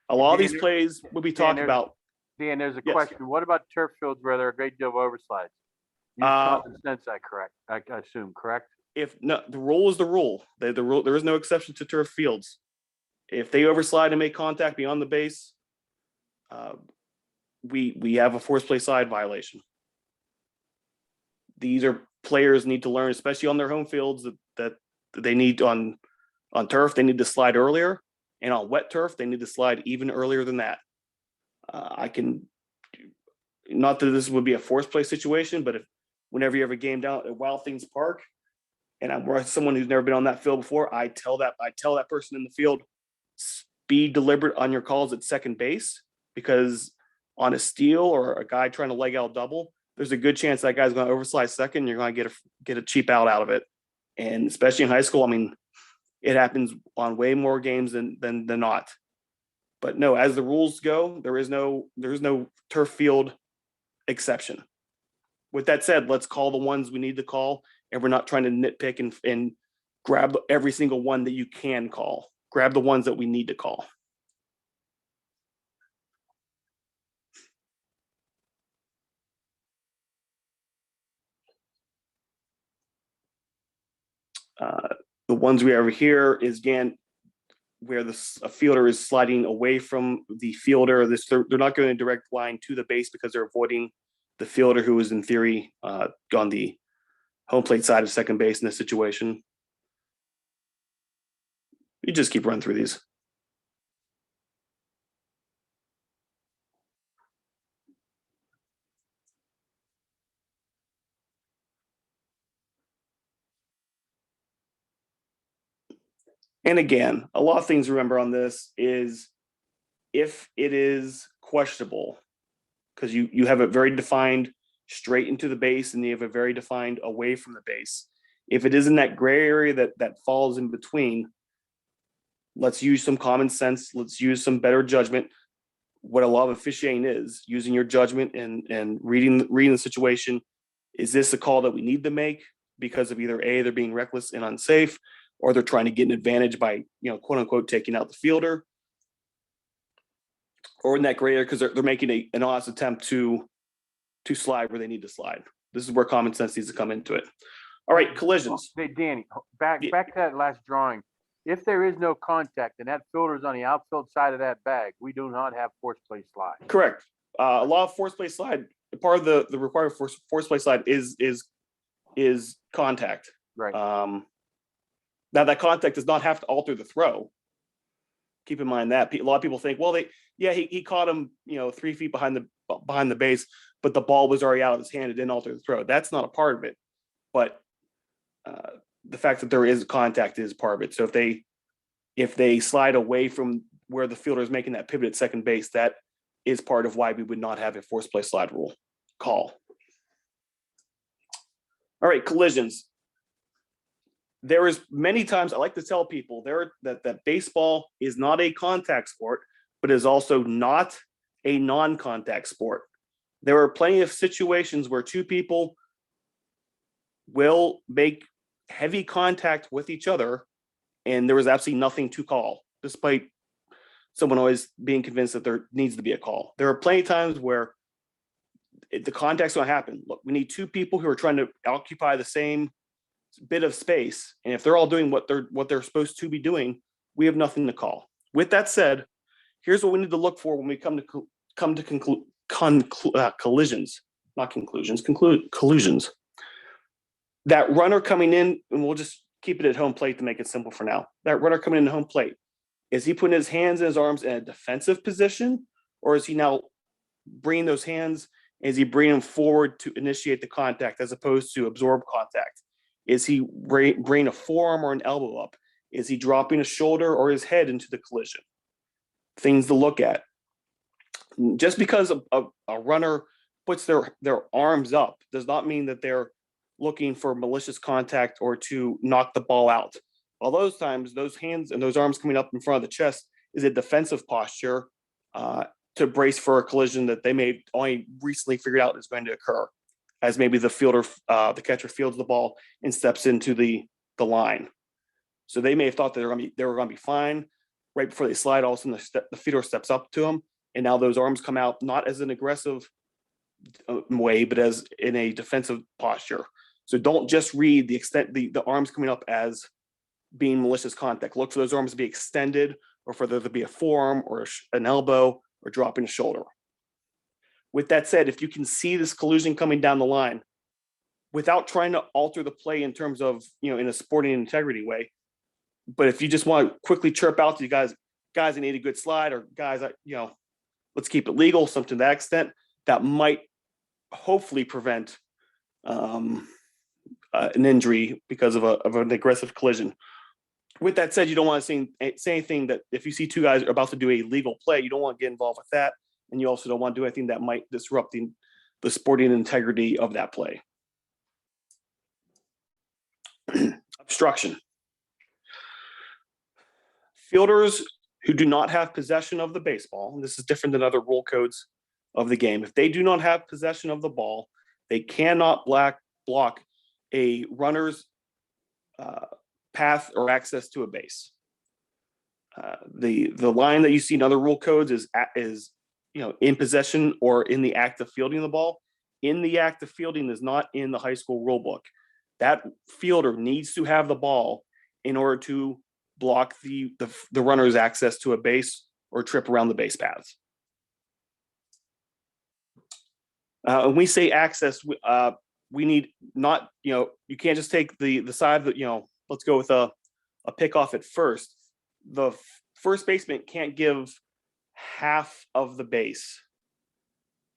A lot of these plays will be talked about. Dan, there's a Yes. question. What about turf fields where there are a great deal of overslides? Use common sense, I assume, correct? If no, the rule is the rule. The rule, there is no exception to turf fields. If they overslide and make contact beyond the base, we have a forced play slide violation. These are players need to learn, especially on their home fields, that they need on turf, they need to slide earlier, and on wet turf, they need to slide even earlier than that. Not that this would be a forced play situation, but whenever you have a game down at Wild Things Park, and I'm someone who's never been on that field before, I tell that person in the field, be deliberate on your calls at second base, because on a steal or a guy trying to leg out double, there's a good chance that guy's going to overslide second. You're going to get a cheap out of it, and especially in high school, I mean, it happens on way more games than not. But no, as the rules go, there is no turf field exception. With that said, let's call the ones we need to call, and we're not trying to nitpick and grab every single one that you can call. Grab the ones that we need to call. The ones we have here is, again, where a fielder is sliding away from the fielder. They're not going a direct line to the base because they're avoiding the fielder, who is in theory on the home plate side of second base in this situation. You just keep running through these. And again, a lot of things to remember on this is if it is questionable, because you have it very defined straight into the base and you have it very defined away from the base. If it is in that gray area that falls in between, let's use some common sense. Let's use some better judgment. What a lot of officiating is, using your judgment and reading the situation. Is this a call that we need to make because of either A, they're being reckless and unsafe, or they're trying to get an advantage by, quote unquote, taking out the fielder, or in that gray area because they're making an honest attempt to slide where they need to slide. This is where common sense needs to come into it. All right, collisions. Hey, Danny, back to that last drawing. If there is no contact and that fielder is on the outfield side of that bag, we do not have forced play slide. Correct. A lot of forced play slide, part of the requirement for forced play slide is contact. Right. Now that contact does not have to alter the throw. Keep in mind that a lot of people think, well, he caught him, 3 feet behind the base, but the ball was already out of his hand. It didn't alter the throw. That's not a part of it. But the fact that there is contact is part of it. So if they slide away from where the fielder is making that pivot at second base, that is part of why we would not have a forced play slide rule call. All right, collisions. There is many times I like to tell people that baseball is not a contact sport, but is also not a non-contact sport. There are plenty of situations where two people will make heavy contact with each other, and there was absolutely nothing to call, despite someone always being convinced that there needs to be a call. There are plenty of times where the contact's going to happen. Look, we need two people who are trying to occupy the same bit of space, and if they're all doing what they're supposed to be doing, we have nothing to call. With that said, here's what we need to look for when we come to collisions, not conclusions, collisions. That runner coming in, and we'll just keep it at home plate to make it simple for now. That runner coming in home plate, is he putting his hands and his arms in a defensive position, or is he now bringing those hands? Is he bringing them forward to initiate the contact as opposed to absorb contact? Is he bringing a forearm or an elbow up? Is he dropping a shoulder or his head into the collision? Things to look at. Just because a runner puts their arms up does not mean that they're looking for malicious contact or to knock the ball out. All those times, those hands and those arms coming up in front of the chest is a defensive posture to brace for a collision that they may only recently figured out is going to occur, as maybe the catcher fields the ball and steps into the line. So they may have thought that they were going to be fine. Right before they slide, all of a sudden the fielder steps up to them, and now those arms come out not as an aggressive way, but as in a defensive posture. So don't just read the arms coming up as being malicious contact. Look for those arms to be extended, or for there to be a forearm or an elbow or dropping a shoulder. With that said, if you can see this collision coming down the line without trying to alter the play in terms of, in a sporting integrity way, but if you just want to quickly chirp out to you guys I need a good slide, or guys, let's keep it legal, something to that extent, that might hopefully prevent an injury because of an aggressive collision. With that said, you don't want to say anything that if you see two guys are about to do a legal play, you don't want to get involved with that. And you also don't want to do anything that might disrupt the sporting integrity of that play. Obstruction. Fielders who do not have possession of the baseball, and this is different than other rule codes of the game, if they do not have possession of the ball, they cannot block a runner's path or access to a base. The line that you see in other rule codes is in possession or in the act of fielding the ball. In the act of fielding is not in the high school rule book. That fielder needs to have the ball in order to block the runner's access to a base or trip around the base paths. When we say access, we need not, you can't just take the side that, let's go with a pickoff at first. The first baseman can't give half of the base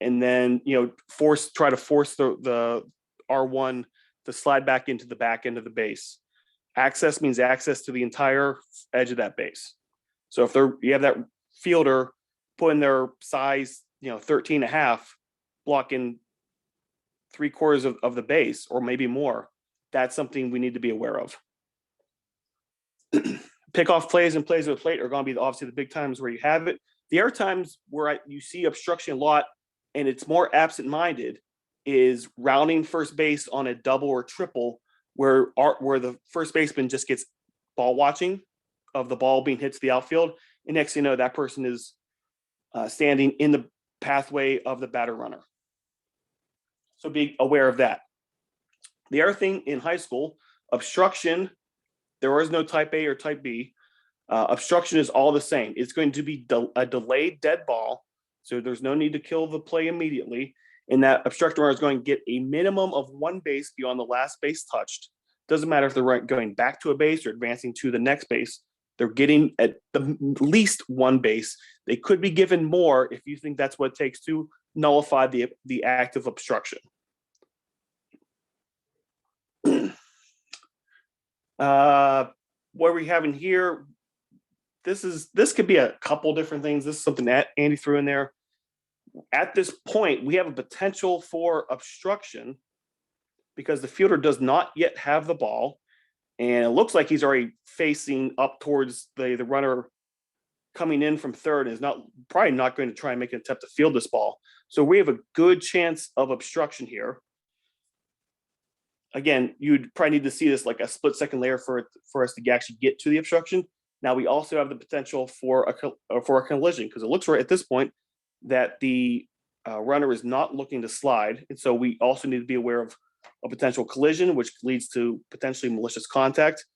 and then, try to force the R1 to slide back into the back end of the base. Access means access to the entire edge of that base. So if you have that fielder putting their size, 13.5, blocking 3/4 of the base or maybe more, that's something we need to be aware of. Pickoff plays and plays with plate are going to be obviously the big times where you have it. The other times where you see obstruction a lot and it's more absent-minded is rounding first base on a double or triple where the first baseman just gets ball watching of the ball being hit to the outfield. And next thing you know, that person is standing in the pathway of the batter runner. So be aware of that. The other thing in high school, obstruction, there is no type A or type B. Obstruction is all the same. It's going to be a delayed dead ball. So there's no need to kill the play immediately. And that obstructed runner is going to get a minimum of one base beyond the last base touched. Doesn't matter if they're going back to a base or advancing to the next base. They're getting at the least one base. They could be given more if you think that's what it takes to nullify the act of obstruction. What are we having here? This could be a couple different things. This is something that Andy threw in there. At this point, we have a potential for obstruction because the fielder does not yet have the ball. And it looks like he's already facing up towards the runner coming in from third and is probably not going to try and make an attempt to field this ball. So we have a good chance of obstruction here. Again, you'd probably need to see this like a split second layer for us to actually get to the obstruction. Now we also have the potential for a collision, because it looks right at this point that the runner is not looking to slide, and so we also need to be aware of a potential collision, which leads to potentially malicious contact,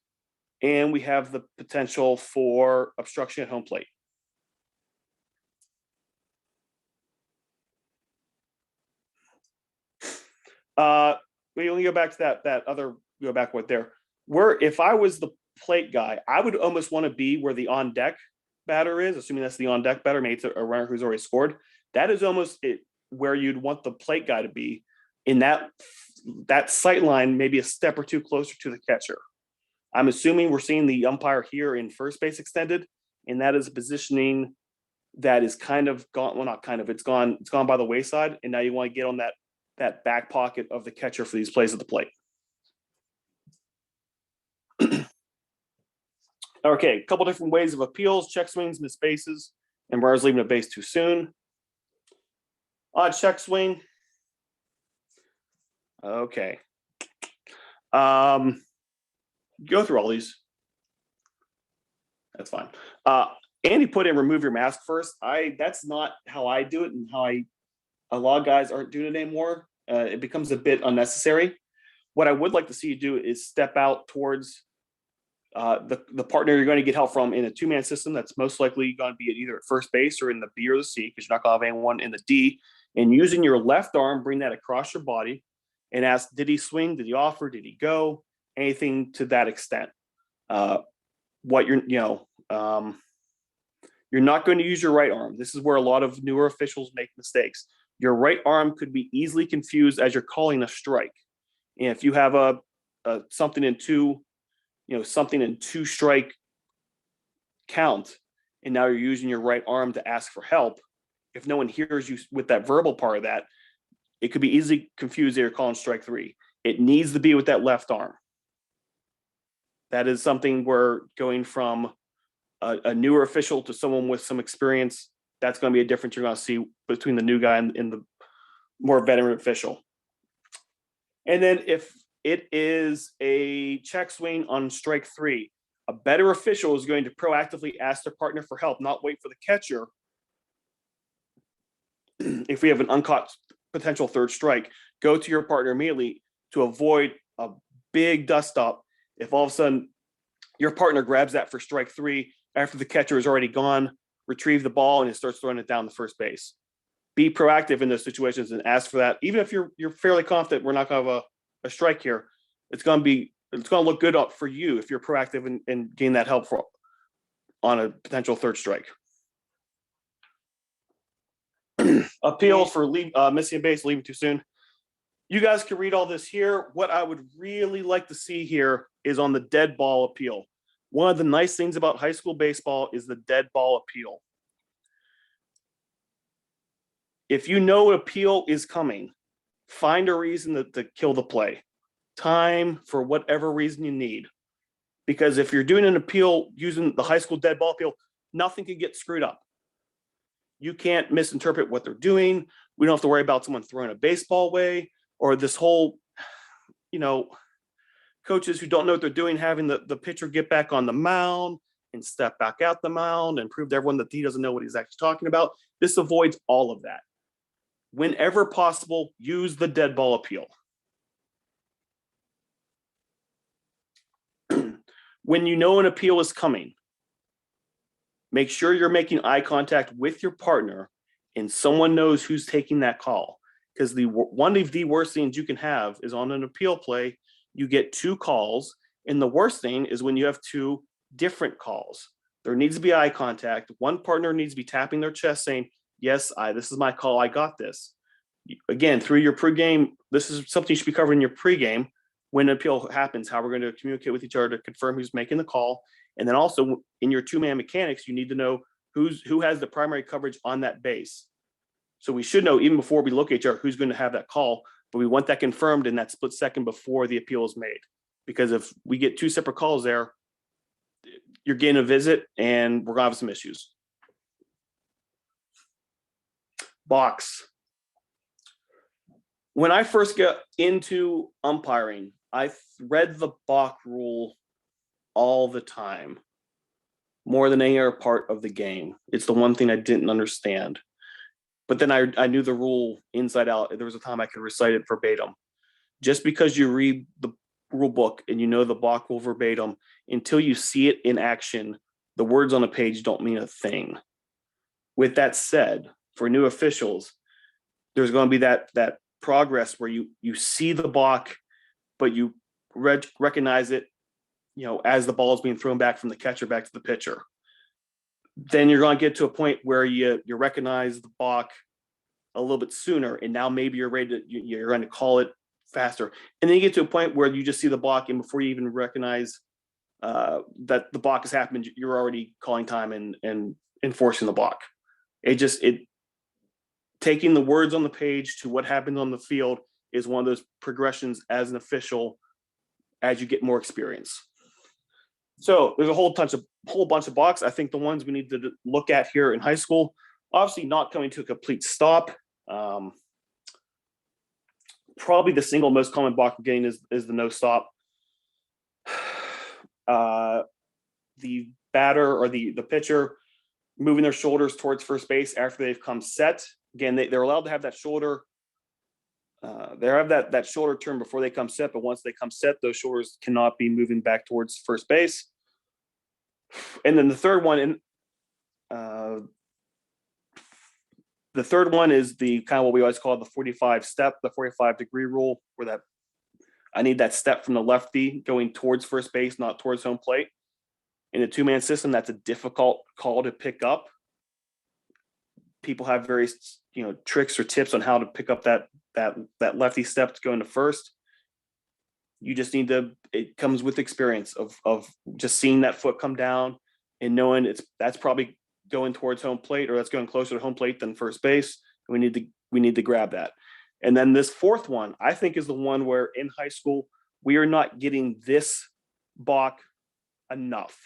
and we have the potential for obstruction at home plate. We only go back to that other, go back right there. Where if I was the plate guy, I would almost want to be where the on deck batter is, assuming that's the on deck batter, maybe it's a runner who's already scored. That is almost it, where you'd want the plate guy to be in that sight line, maybe a step or two closer to the catcher. I'm assuming we're seeing the umpire here in first base extended, and that is a positioning that is kind of gone. Well, not kind of. It's gone by the wayside, and now you want to get on that back pocket of the catcher for these plays at the plate. Okay, a couple different ways of appeals: check swings, missed bases, and runners leaving a base too soon. Odd check swing. Okay. Go through all these. That's fine. Andy put in remove your mask first. That's not how I do it, and how a lot of guys aren't doing it anymore. It becomes a bit unnecessary. What I would like to see you do is step out towards the partner you're going to get help from in a two-man system. That's most likely going to be either at first base or in the B or the C, because you're not going to have anyone in the D. And using your left arm, bring that across your body and ask, did he swing? Did he offer? Did he go? Anything to that extent. You're not going to use your right arm. This is where a lot of newer officials make mistakes. Your right arm could be easily confused as you're calling a strike. And if you have something in two strike count, and now you're using your right arm to ask for help, if no one hears you with that verbal part of that, it could be easily confused that you're calling strike three. It needs to be with that left arm. That is something where going from a newer official to someone with some experience, that's going to be a difference you're going to see between the new guy and the more veteran official. And then if it is a check swing on strike three, a better official is going to proactively ask their partner for help, not wait for the catcher. If we have an uncaught potential third strike, go to your partner immediately to avoid a big dust up. If all of a sudden your partner grabs that for strike three after the catcher is already gone, retrieve the ball and it starts throwing it down the first base. Be proactive in those situations and ask for that. Even if you're fairly confident we're not going to have a strike here, it's going to look good up for you if you're proactive and gain that help on a potential third strike. Appeal for missing a base, leaving too soon. You guys can read all this here. What I would really like to see here is on the dead ball appeal. One of the nice things about high school baseball is the dead ball appeal. If you know an appeal is coming, find a reason to kill the play. Time for whatever reason you need. Because if you're doing an appeal using the high school dead ball appeal, nothing can get screwed up. You can't misinterpret what they're doing. We don't have to worry about someone throwing a baseball away, or this whole, coaches who don't know what they're doing, having the pitcher get back on the mound and step back out the mound and prove to everyone that he doesn't know what he's actually talking about. This avoids all of that. Whenever possible, use the dead ball appeal. When you know an appeal is coming, make sure you're making eye contact with your partner and someone knows who's taking that call. Because one of the worst things you can have is on an appeal play, you get two calls. And the worst thing is when you have two different calls. There needs to be eye contact. One partner needs to be tapping their chest saying, yes, this is my call. I got this. Again, through your pregame, this is something you should be covering in your pregame. When an appeal happens, how we're going to communicate with each other to confirm who's making the call. And then also in your two-man mechanics, you need to know who has the primary coverage on that base. So we should know even before we look at each other who's going to have that call, but we want that confirmed in that split second before the appeal is made. Because if we get two separate calls there, you're getting a visit and we're going to have some issues. Box. When I first got into umpiring, I read the balk rule all the time. more than any other part of the game. It's the one thing I didn't understand. But then I knew the rule inside out. There was a time I could recite it verbatim. Just because you read the rule book and you know the block rule verbatim, until you see it in action, the words on the page don't mean a thing. With that said, for new officials, there's going to be that progress where you see the block, but you recognize it, as the ball is being thrown back from the catcher back to the pitcher. Then you're going to get to a point where you recognize the block a little bit sooner, and now maybe you're ready to you're going to call it faster. And then you get to a point where you just see the block, and before you even recognize that the block has happened, you're already calling time and enforcing the block. It taking the words on the page to what happens on the field is one of those progressions as an official as you get more experience. So there's a whole bunch of blocks. I think the ones we need to look at here in high school, obviously not coming to a complete stop. Probably the single most common block we're getting is the no stop. The batter or the pitcher moving their shoulders towards first base after they've come set. Again, they're allowed to have that shoulder. They have that shoulder turn before they come set, but once they come set, those shoulders cannot be moving back towards first base. And then the third one, is the kind of what we always call the 45 step, the 45-degree rule, where I need that step from the lefty going towards first base, not towards home plate. In a two-man system, that's a difficult call to pick up. People have various, tricks or tips on how to pick up that lefty step to go into first. You just need it comes with experience of just seeing that foot come down and knowing that's probably going towards home plate, or that's going closer to home plate than first base. We need to grab that. And then this fourth one, I think, is the one where in high school, we are not getting this block enough.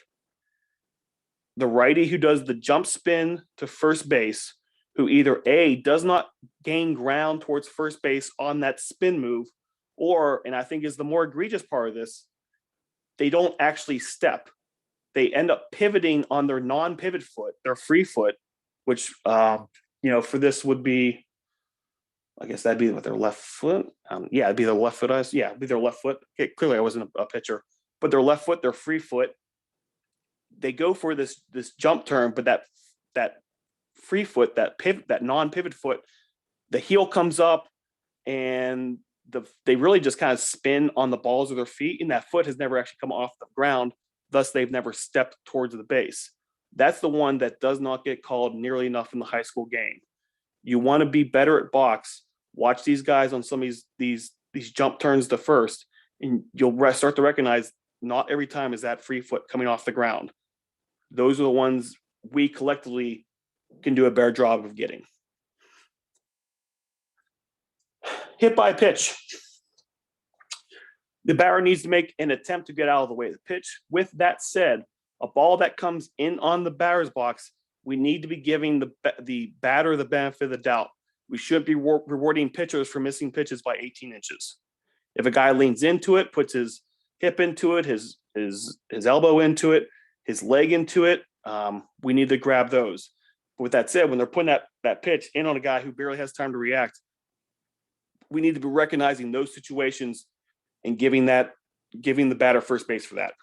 The righty who does the jump spin to first base, who either A, does not gain ground towards first base on that spin move, or, and I think is the more egregious part of this, they don't actually step. They end up pivoting on their non-pivot foot, their free foot, which, for this would be, I guess that'd be with their left foot. It'd be their left foot. It'd be their left foot. Okay, clearly I wasn't a pitcher, but their left foot, their free foot, they go for this jump turn, but that free foot, that pivot, that non-pivot foot, the heel comes up and they really just kind of spin on the balls of their feet, and that foot has never actually come off the ground. Thus, they've never stepped towards the base. That's the one that does not get called nearly enough in the high school game. You want to be better at box. Watch these guys on some of these jump turns to first, and you'll start to recognize not every time is that free foot coming off the ground. Those are the ones we collectively can do a better job of getting. Hit by pitch. The batter needs to make an attempt to get out of the way of the pitch. With that said, a ball that comes in on the batter's box, we need to be giving the batter the benefit of the doubt. We should be rewarding pitchers for missing pitches by 18 inches. If a guy leans into it, puts his hip into it, his elbow into it, his leg into it, we need to grab those. But with that said, when they're putting that pitch in on a guy who barely has time to react, we need to be recognizing those situations and giving the batter first base for that.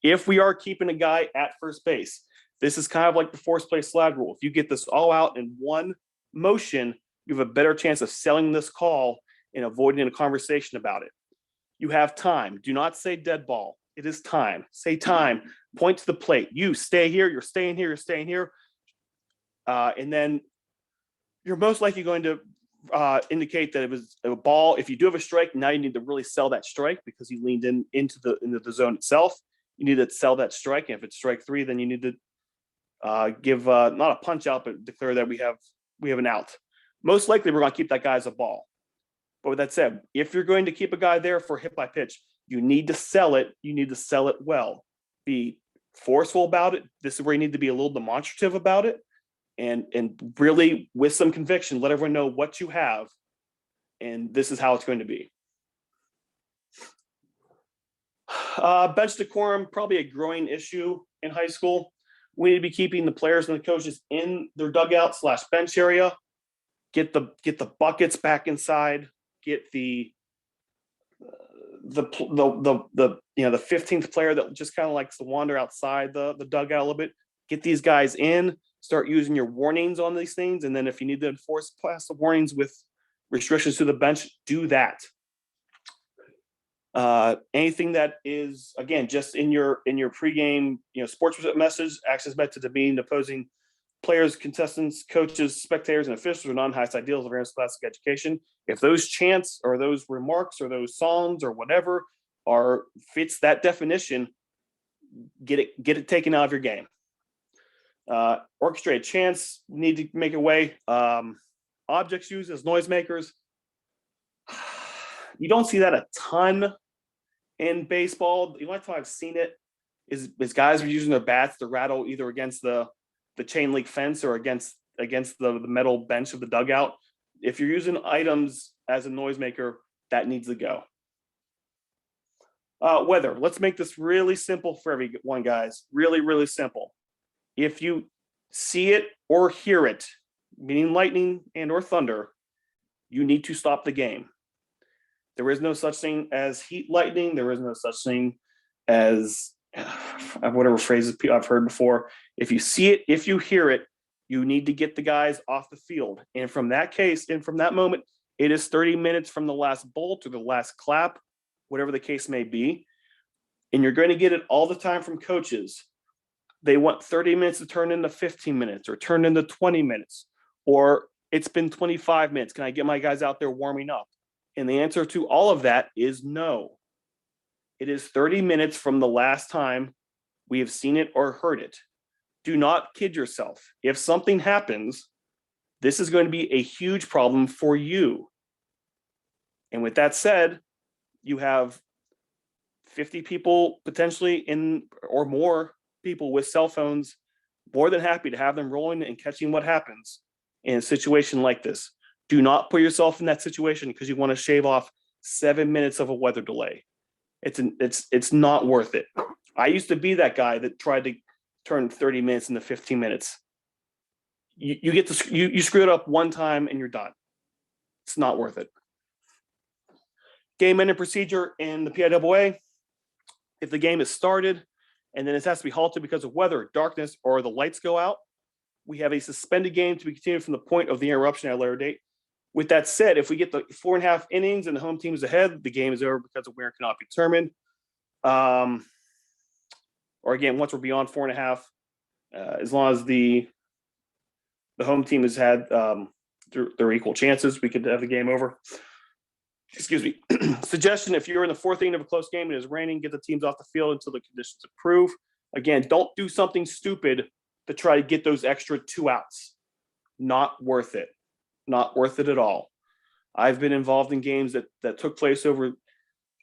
If we are keeping a guy at first base, this is kind of like the forced play slide rule. If you get this all out in one motion, you have a better chance of selling this call and avoiding a conversation about it. You have time. Do not say dead ball. It is time. Say time. Point to the plate. You stay here. You're staying here. You're staying here. And then you're most likely going to indicate that it was a ball. If you do have a strike, now you need to really sell that strike because you leaned into the zone itself. You need to sell that strike. And if it's strike three, then you need to give not a punch out, but declare that we have an out. Most likely, we're going to keep that guy as a ball. But with that said, if you're going to keep a guy there for hit by pitch, you need to sell it. You need to sell it well. Be forceful about it. This is where you need to be a little demonstrative about it. And really, with some conviction, let everyone know what you have, and this is how it's going to be. Bench decorum, probably a growing issue in high school. We need to be keeping the players and the coaches in their dugout / bench area. Get the buckets back inside. Get the 15th player that just kind of likes to wander outside the dugout a little bit. Get these guys in. Start using your warnings on these things, and then if you need to enforce passive warnings with restrictions to the bench, do that. Anything that is, again, just in your pregame, sports message, access back to demean opposing players, contestants, coaches, spectators, and officials are non-highest ideals of various classic education. If those chants or those remarks or those songs or whatever fits that definition, get it taken out of your game. Orchestrated chants need to make a way. Objects used as noisemakers. You don't see that a ton in baseball. The only time I've seen it is guys are using their bats to rattle either against the chain link fence or against the metal bench of the dugout. If you're using items as a noisemaker, that needs to go. Weather. Let's make this really simple for everyone, guys. Really, really simple. If you see it or hear it, meaning lightning and or thunder, you need to stop the game. There is no such thing as heat lightning. There is no such thing as whatever phrases I've heard before. If you see it, if you hear it, you need to get the guys off the field. And from that case, and from that moment, it is 30 minutes from the last bolt or the last clap, whatever the case may be. And you're going to get it all the time from coaches. They want 30 minutes to turn into 15 minutes or turn into 20 minutes, or it's been 25 minutes. Can I get my guys out there warming up? And the answer to all of that is no. It is 30 minutes from the last time we have seen it or heard it. Do not kid yourself. If something happens, this is going to be a huge problem for you. And with that said, you have 50 people potentially in or more people with cell phones, more than happy to have them rolling and catching what happens in a situation like this. Do not put yourself in that situation because you want to shave off 7 minutes of a weather delay. It's not worth it. I used to be that guy that tried to turn 30 minutes into 15 minutes. You screw it up one time and you're done. It's not worth it. Game ending procedure in the PIAA. If the game is started and then it has to be halted because of weather, darkness, or the lights go out, we have a suspended game to be continued from the point of the interruption at a later date. With that said, if we get the 4.5 innings and the home team is ahead, the game is over because of where it cannot be determined. Or again, once we're beyond 4.5, as long as the home team has had their equal chances, we could have the game over. Excuse me. Suggestion: if you're in the fourth inning of a close game and it is raining, get the teams off the field until the conditions improve. Again, don't do something stupid to try to get those extra 2 outs. Not worth it. Not worth it at all. I've been involved in games that took place over,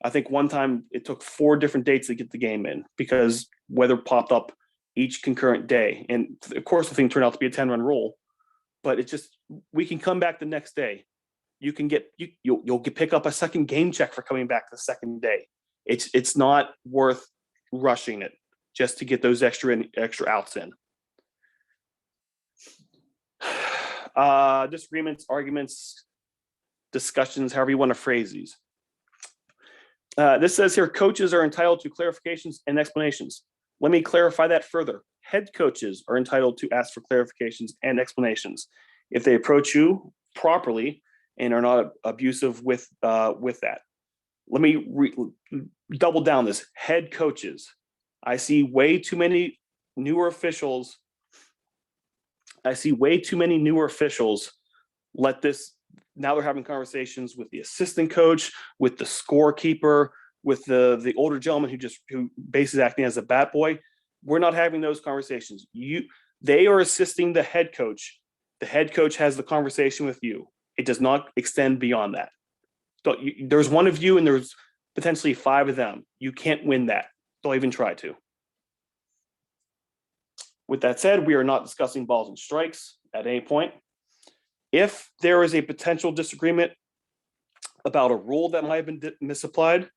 I think one time it took 4 different dates to get the game in because weather popped up each concurrent day. And of course, the thing turned out to be a 10-run rule, but we can come back the next day. You'll pick up a second game check for coming back the second day. It's not worth rushing it just to get those extra outs in. Disagreements, arguments, discussions, however you want to phrase these. This says here, coaches are entitled to clarifications and explanations. Let me clarify that further. Head coaches are entitled to ask for clarifications and explanations if they approach you properly and are not abusive with that. Let me double down this. Head coaches. I see way too many newer officials. Let this, now they're having conversations with the assistant coach, with the scorekeeper, with the older gentleman who basically acting as a bat boy. We're not having those conversations. They are assisting the head coach. The head coach has the conversation with you. It does not extend beyond that. So there's one of you and there's potentially 5 of them. You can't win that. Don't even try to. With that said, we are not discussing balls and strikes at any point. If there is a potential disagreement about a rule that might have been misapplied,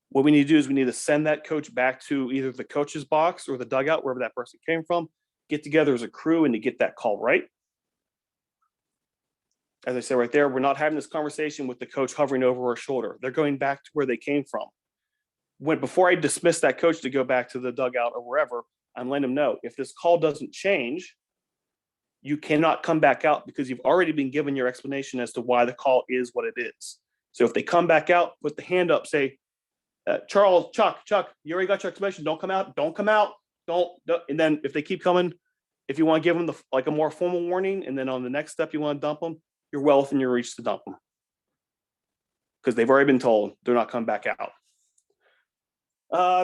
what we need to do is we need to send that coach back to either the coach's box or the dugout, wherever that person came from, get together as a crew and to get that call right. As I said right there, we're not having this conversation with the coach hovering over our shoulder. They're going back to where they came from. Before I dismiss that coach to go back to the dugout or wherever, I'm letting them know if this call doesn't change, you cannot come back out because you've already been given your explanation as to why the call is what it is. So if they come back out, put the hand up, say, Charles, Chuck, you already got your explanation. Don't come out. Don't. And then if they keep coming, if you want to give them a more formal warning, and then on the next step you want to dump them, you're well within your reach to dump them because they've already been told they're not coming back out.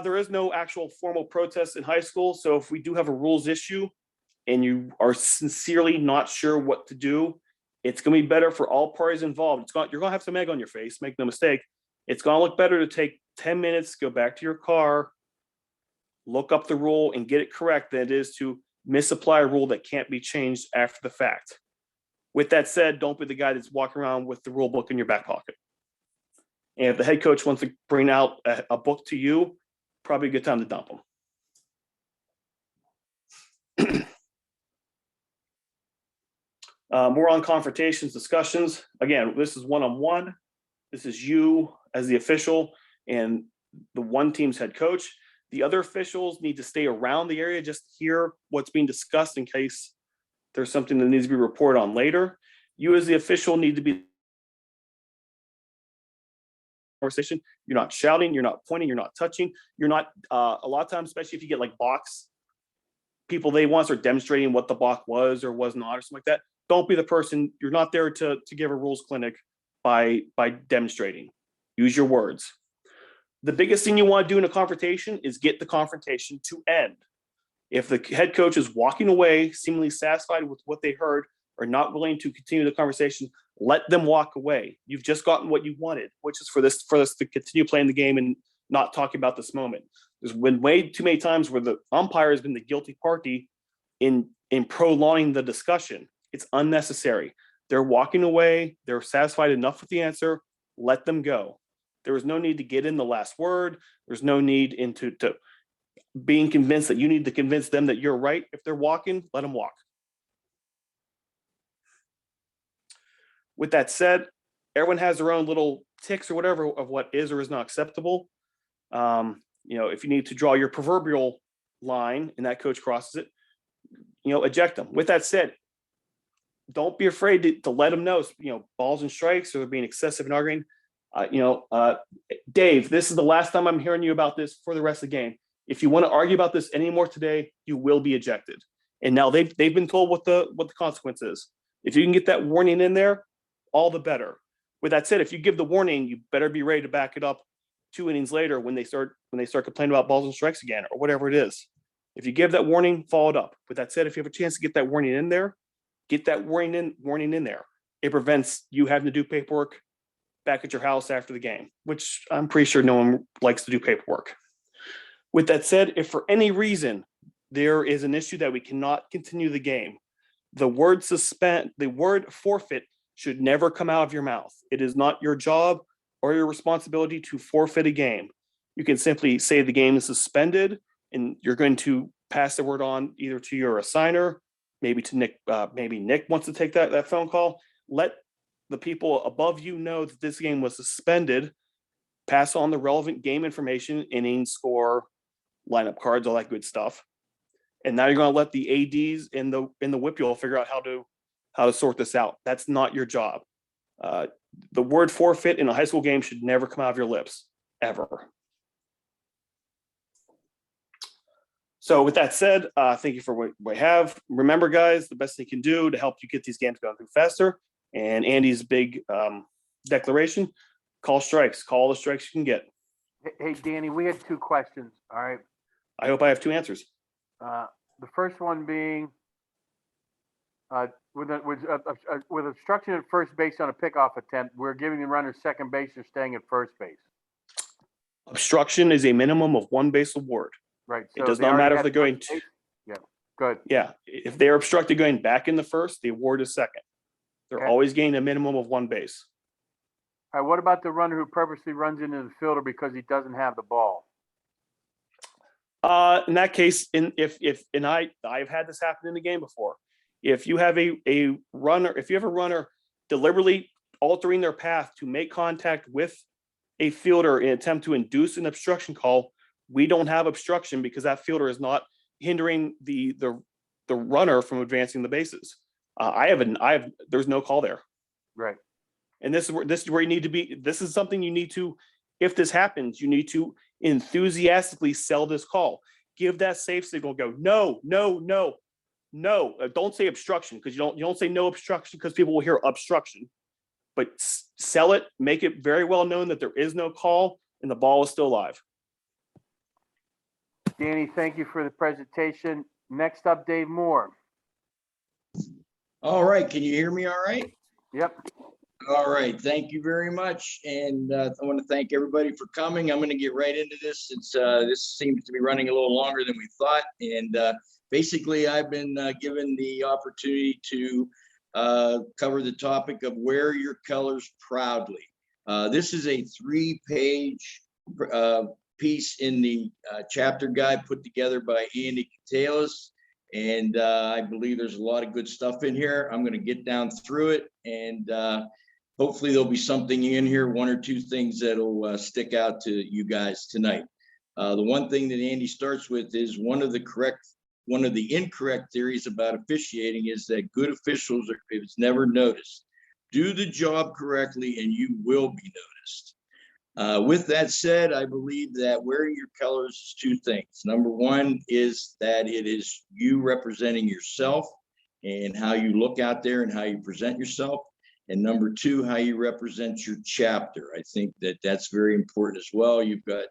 There is no actual formal protest in high school. So if we do have a rules issue and you are sincerely not sure what to do, it's going to be better for all parties involved. You're going to have some egg on your face, make no mistake. It's going to look better to take 10 minutes, go back to your car, look up the rule and get it correct than it is to misapply a rule that can't be changed after the fact. With that said, don't be the guy that's walking around with the rule book in your back pocket. And if the head coach wants to bring out a book to you, probably a good time to dump them. More on confrontations, discussions. Again, this is one-on-one. This is you as the official and the one team's head coach. The other officials need to stay around the area just to hear what's being discussed in case there's something that needs to be reported on later. You as the official need to be conversation. You're not shouting, you're not pointing, you're not touching, you're not a lot of times, especially if you get like box people, they once are demonstrating what the balk was or was not or something like that. Don't be the person. You're not there to give a rules clinic by demonstrating. Use your words. The biggest thing you want to do in a confrontation is get the confrontation to end. If the head coach is walking away, seemingly satisfied with what they heard, or not willing to continue the conversation, let them walk away. You've just gotten what you wanted, which is for this to continue playing the game and not talking about this moment. There's been way too many times where the umpire has been the guilty party in prolonging the discussion. It's unnecessary. They're walking away. They're satisfied enough with the answer. Let them go. There was no need to get in the last word. There's no need into being convinced that you need to convince them that you're right. If they're walking, let them walk. With that said, everyone has their own little ticks or whatever of what is or is not acceptable. If you need to draw your proverbial line and that coach crosses it, eject them. With that said, don't be afraid to let them know, balls and strikes or they're being excessive and arguing. Dave, this is the last time I'm hearing you about this for the rest of the game. If you want to argue about this anymore today, you will be ejected. And now they've been told what the consequence is. If you can get that warning in there, all the better. With that said, if you give the warning, you better be ready to back it up 2 innings later when they start complaining about balls and strikes again or whatever it is. If you give that warning, follow it up. With that said, if you have a chance to get that warning in there, get that warning in there. It prevents you having to do paperwork back at your house after the game, which I'm pretty sure no one likes to do paperwork. With that said, if for any reason there is an issue that we cannot continue the game, the word forfeit should never come out of your mouth. It is not your job or your responsibility to forfeit a game. You can simply say the game is suspended and you're going to pass the word on either to your assigner, maybe to Nick, maybe Nick wants to take that phone call. Let the people above you know that this game was suspended, pass on the relevant game information, inning, score, lineup cards, all that good stuff. And now you're going to let the ADs in the WPIAL figure out how to sort this out. That's not your job. The word forfeit in a high school game should never come out of your lips, ever. So with that said, thank you for what we have. Remember, guys, the best thing you can do to help you get these games going through faster, and Andy's big declaration, call strikes. Call all the strikes you can get. Hey, Danny, we had 2 questions. All right. I hope I have 2 answers. The first one being with obstruction at first base on a pickoff attempt, we're giving the runner second base or staying at first base. Obstruction is a minimum of 1 base award. Right. It does not matter if they're going to. Yeah. Good. Yeah. If they're obstructed going back in the first, the award is second. They're always getting a minimum of 1 base. All right. What about the runner who purposely runs into the fielder because he doesn't have the ball? In that case, I've had this happen in the game before. If you have a runner deliberately altering their path to make contact with a fielder in an attempt to induce an obstruction call, we don't have obstruction because that fielder is not hindering the runner from advancing the bases. There's no call there. Right. And this is where you need to be. This is something you need to, if this happens, you need to enthusiastically sell this call. Give that safe signal. Go, no, no, no, no. Don't say obstruction, because you don't say no obstruction because people will hear obstruction. But sell it, make it very well known that there is no call and the ball is still alive. Danny, thank you for the presentation. Next up, Dave Moore. All right, can you hear me all right? Yep. All right, thank you very much. And I want to thank everybody for coming. I'm going to get right into this since this seems to be running a little longer than we thought. And basically, I've been given the opportunity to cover the topic of wear your colors proudly. This is a 3-page piece in the chapter guide put together by Andy Katalis. And I believe there's a lot of good stuff in here. I'm going to get down through it, and hopefully there'll be something in here, 1 or 2 things that'll stick out to you guys tonight. The one thing that Andy starts with is one of the incorrect theories about officiating is that good officials, if it's never noticed, do the job correctly and you will be noticed. With that said, I believe that wearing your colors is 2 things. Number 1 is that it is you representing yourself and how you look out there and how you present yourself. And number 2, how you represent your chapter. I think that that's very important as well. You've got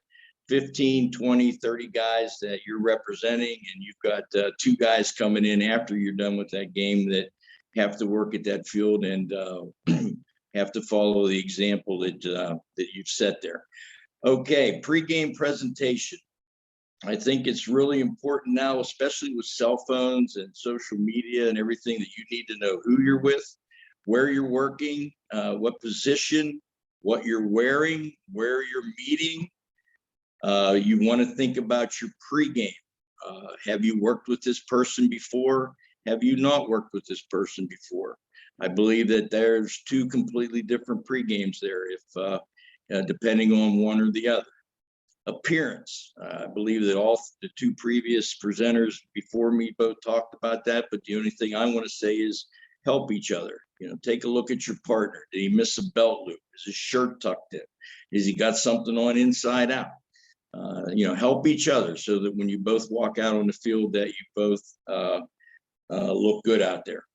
15, 20, 30 guys that you're representing, and you've got 2 guys coming in after you're done with that game that have to work at that field and have to follow the example that you've set there. Okay, pregame presentation. I think it's really important now, especially with cell phones and social media and everything, that you need to know who you're with, where you're working, what position, what you're wearing, where you're meeting. You want to think about your pregame. Have you worked with this person before? Have you not worked with this person before? I believe that there's 2 completely different pre-games there, if depending on one or the other. Appearance. I believe that all the 2 previous presenters before me both talked about that, but the only thing I want to say is help each other. Take a look at your partner. Did he miss a belt loop? Is his shirt tucked in? Has he got something on inside out? Help each other so that when you both walk out on the field that you both look good out there.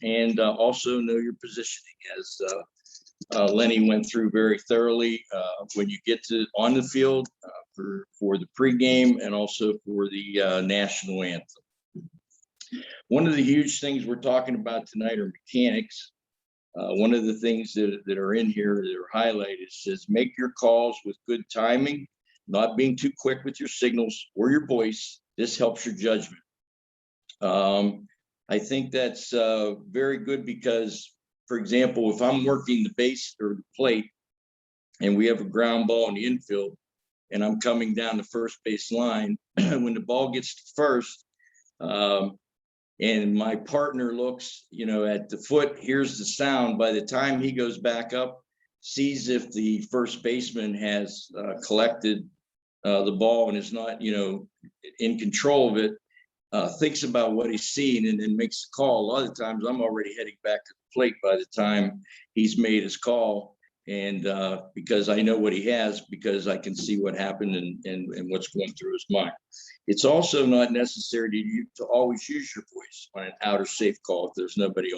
And also know your positioning, as Lenny went through very thoroughly when you get on the field for the pregame and also for the national anthem. One of the huge things we're talking about tonight are mechanics. One of the things that are in here that are highlighted says make your calls with good timing, not being too quick with your signals or your voice. This helps your judgment. I think that's very good because, for example, if I'm working the base or the plate and we have a ground ball in the infield and I'm coming down the first base line, when the ball gets to first and my partner looks, at the foot, hears the sound, by the time he goes back up, sees if the first baseman has collected the ball and is not, in control of it, thinks about what he's seen and then makes the call. A lot of times I'm already heading back to the plate by the time he's made his call. And because I know what he has, because I can see what happened and what's going through his mind. It's also not necessary to always use your voice on an out or safe call if there's nobody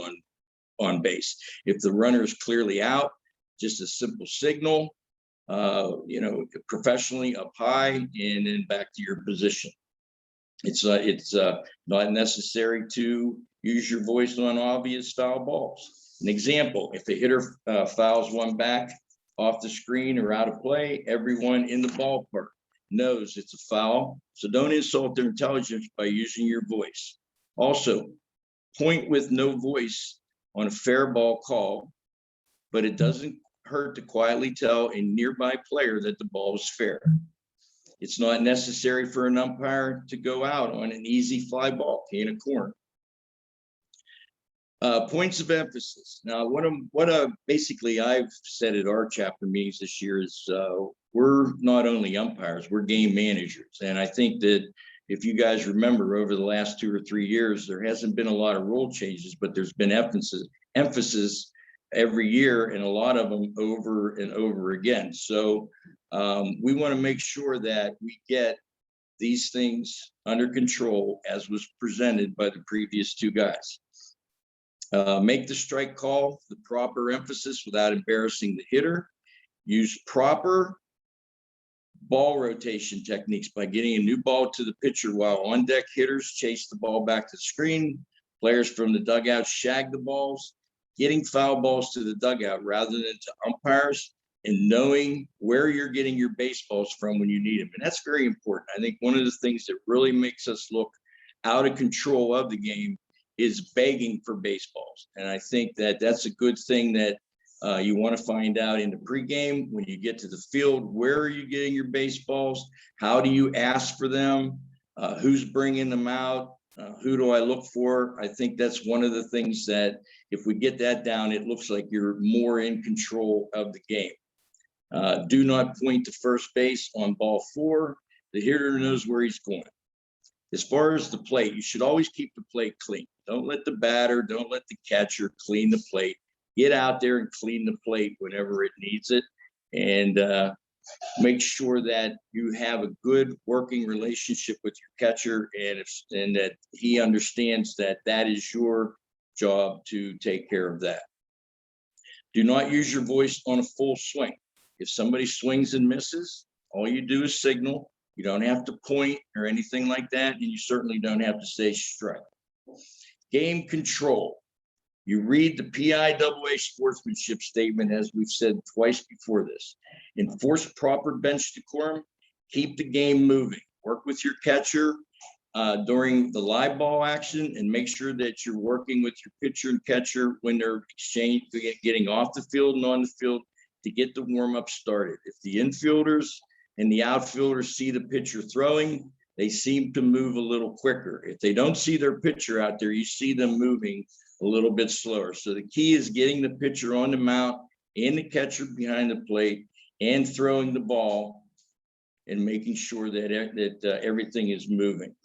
on base. If the runner is clearly out, just a simple signal, professionally up high and then back to your position. It's not necessary to use your voice on obvious foul balls. An example, if the hitter fouls one back off the screen or out of play, everyone in the ballpark knows it's a foul. So don't insult their intelligence by using your voice. Also, point with no voice on a fair ball call, but it doesn't hurt to quietly tell a nearby player that the ball is fair. It's not necessary for an umpire to go out on an easy fly ball, in a corner. Points of emphasis. Now, basically I've said at our chapter meetings this year is we're not only umpires, we're game managers. And I think that if you guys remember over the last 2 or 3 years, there hasn't been a lot of rule changes, but there's been emphasis every year, and a lot of them over and over again. So we want to make sure that we get these things under control as was presented by the previous 2 guys. Make the strike call the proper emphasis without embarrassing the hitter. Use proper ball rotation techniques by getting a new ball to the pitcher while on deck hitters chase the ball back to the screen. Players from the dugout shag the balls, getting foul balls to the dugout rather than to umpires, and knowing where you're getting your baseballs from when you need them. And that's very important. I think one of the things that really makes us look out of control of the game is begging for baseballs. And I think that that's a good thing that you want to find out in the pregame. When you get to the field, where are you getting your baseballs? How do you ask for them? Who's bringing them out? Who do I look for? I think that's one of the things that if we get that down, it looks like you're more in control of the game. Do not point to first base on ball 4. The hitter knows where he's going. As far as the plate, you should always keep the plate clean. Don't let the batter, don't let the catcher clean the plate. Get out there and clean the plate whenever it needs it. And make sure that you have a good working relationship with your catcher, and that he understands that that is your job to take care of that. Do not use your voice on a full swing. If somebody swings and misses, all you do is signal. You don't have to point or anything like that, and you certainly don't have to say strike. Game control. You read the PIAA sportsmanship statement, as we've said twice before this. Enforce proper bench decorum. Keep the game moving. Work with your catcher during the live ball action, and make sure that you're working with your pitcher and catcher when they're getting off the field and on the field to get the warm-up started. If the infielders and the outfielders see the pitcher throwing, they seem to move a little quicker. If they don't see their pitcher out there, you see them moving a little bit slower. So the key is getting the pitcher on the mount and the catcher behind the plate and throwing the ball and making sure that everything is moving.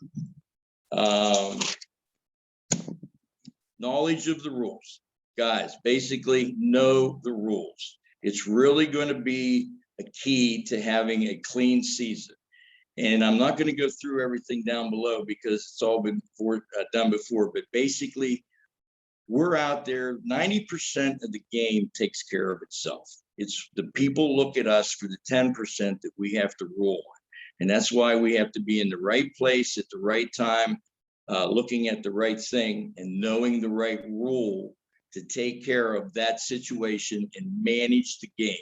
Knowledge of the rules. Guys, basically know the rules. It's really going to be a key to having a clean season. And I'm not going to go through everything down below because it's all been done before, but basically we're out there, 90% of the game takes care of itself. It's the people look at us for the 10% that we have to rule on. And that's why we have to be in the right place at the right time, looking at the right thing and knowing the right rule to take care of that situation and manage the game.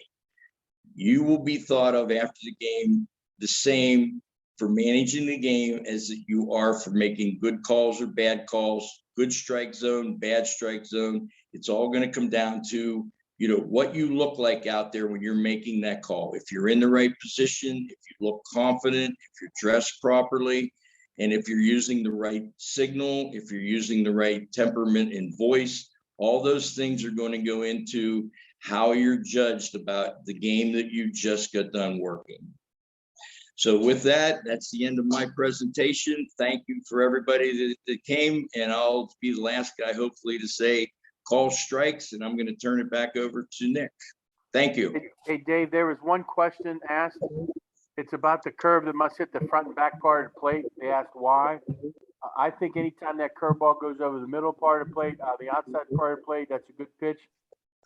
You will be thought of after the game the same for managing the game as you are for making good calls or bad calls, good strike zone, bad strike zone. It's all going to come down to, you know, what you look like out there when you're making that call. If you're in the right position, if you look confident, if you're dressed properly, and if you're using the right signal, if you're using the right temperament and voice, all those things are going to go into how you're judged about the game that you just got done working. So with that, that's the end of my presentation. Thank you for everybody that came, and I'll be the last guy hopefully to say call strikes, and I'm going to turn it back over to Nick. Thank you. Hey, Dave, there was one question asked. It's about the curve that must hit the front and back part of the plate. They asked why. I think anytime that curveball goes over the middle part of the plate, the outside part of the plate, that's a good pitch.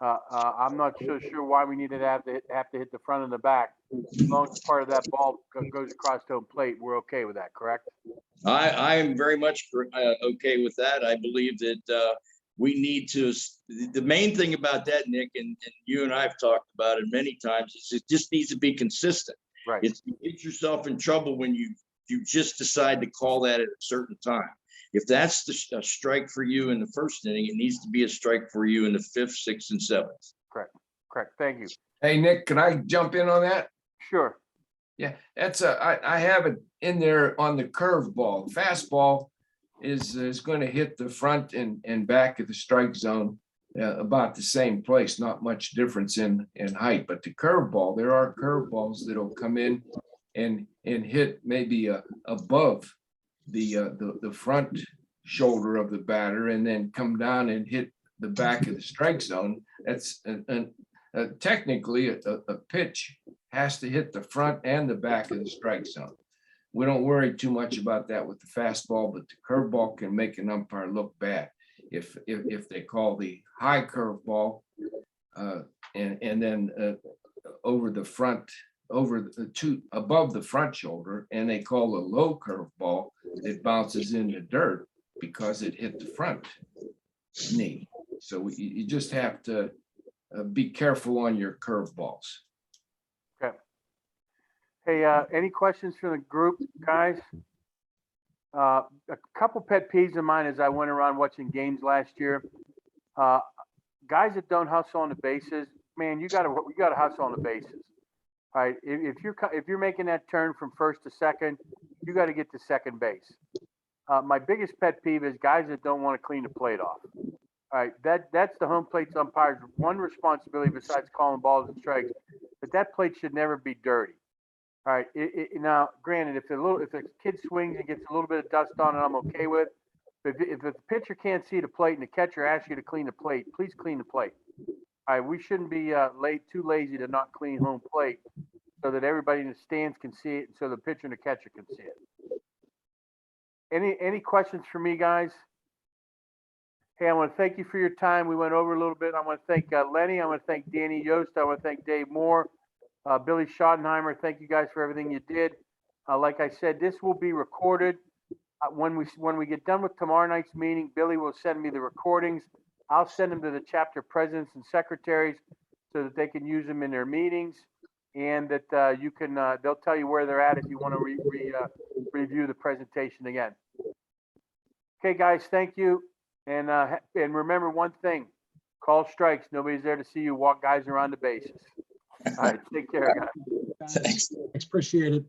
I'm not so sure why we need to have to hit the front and the back. As long as part of that ball goes across home plate, we're okay with that, correct? I am very much okay with that. I believe that we need to, the main thing about that, Nick, and you and I have talked about it many times, is it just needs to be consistent. Right. It's, you get yourself in trouble when you just decide to call that at a certain time. If that's a strike for you in the first inning, it needs to be a strike for you in the 5th, 6th, and 7th. Correct. Thank you. Hey, Nick, can I jump in on that? Sure. Yeah, that's I have it in there on the curveball. Fastball is going to hit the front and back of the strike zone about the same place, not much difference in height. But the curveball, there are curveballs that'll come in and hit maybe above the front shoulder of the batter and then come down and hit the back of the strike zone. That's technically a pitch has to hit the front and the back of the strike zone. We don't worry too much about that with the fastball, but the curveball can make an umpire look bad if they call the high curveball and then over the front, above the front shoulder, and they call a low curveball that bounces in the dirt because it hit the front knee. So you just have to be careful on your curveballs. Okay. Hey, any questions from the group, guys? A couple pet peeves of mine as I went around watching games last year. Guys that don't hustle on the bases, man, you gotta hustle on the bases. All right, if you're making that turn from first to second, you got to get to second base. My biggest pet peeve is guys that don't want to clean the plate off. All right, that's the home plate umpire's one responsibility besides calling balls and strikes, but that plate should never be dirty. All right, now granted, if a kid swings and gets a little bit of dust on it, I'm okay with. But if the pitcher can't see the plate and the catcher asks you to clean the plate, please clean the plate. All right, we shouldn't be too lazy to not clean home plate so that everybody in the stands can see it, and so the pitcher and the catcher can see it. Any questions for me, guys? Hey, I want to thank you for your time. We went over a little bit. I want to thank Lenny. I want to thank Danny Yost. I want to thank Dave Moore, Billy Schottenheimer. Thank you guys for everything you did. Like I said, this will be recorded. When we get done with tomorrow night's meeting, Billy will send me the recordings. I'll send them to the chapter presidents and secretaries so that they can use them in their meetings, and that they'll tell you where they're at if you want to review the presentation again. Okay, guys, thank you. And remember one thing, call strikes. Nobody's there to see you walk guys around the bases. All right, take care, guys. Thanks. Appreciate it.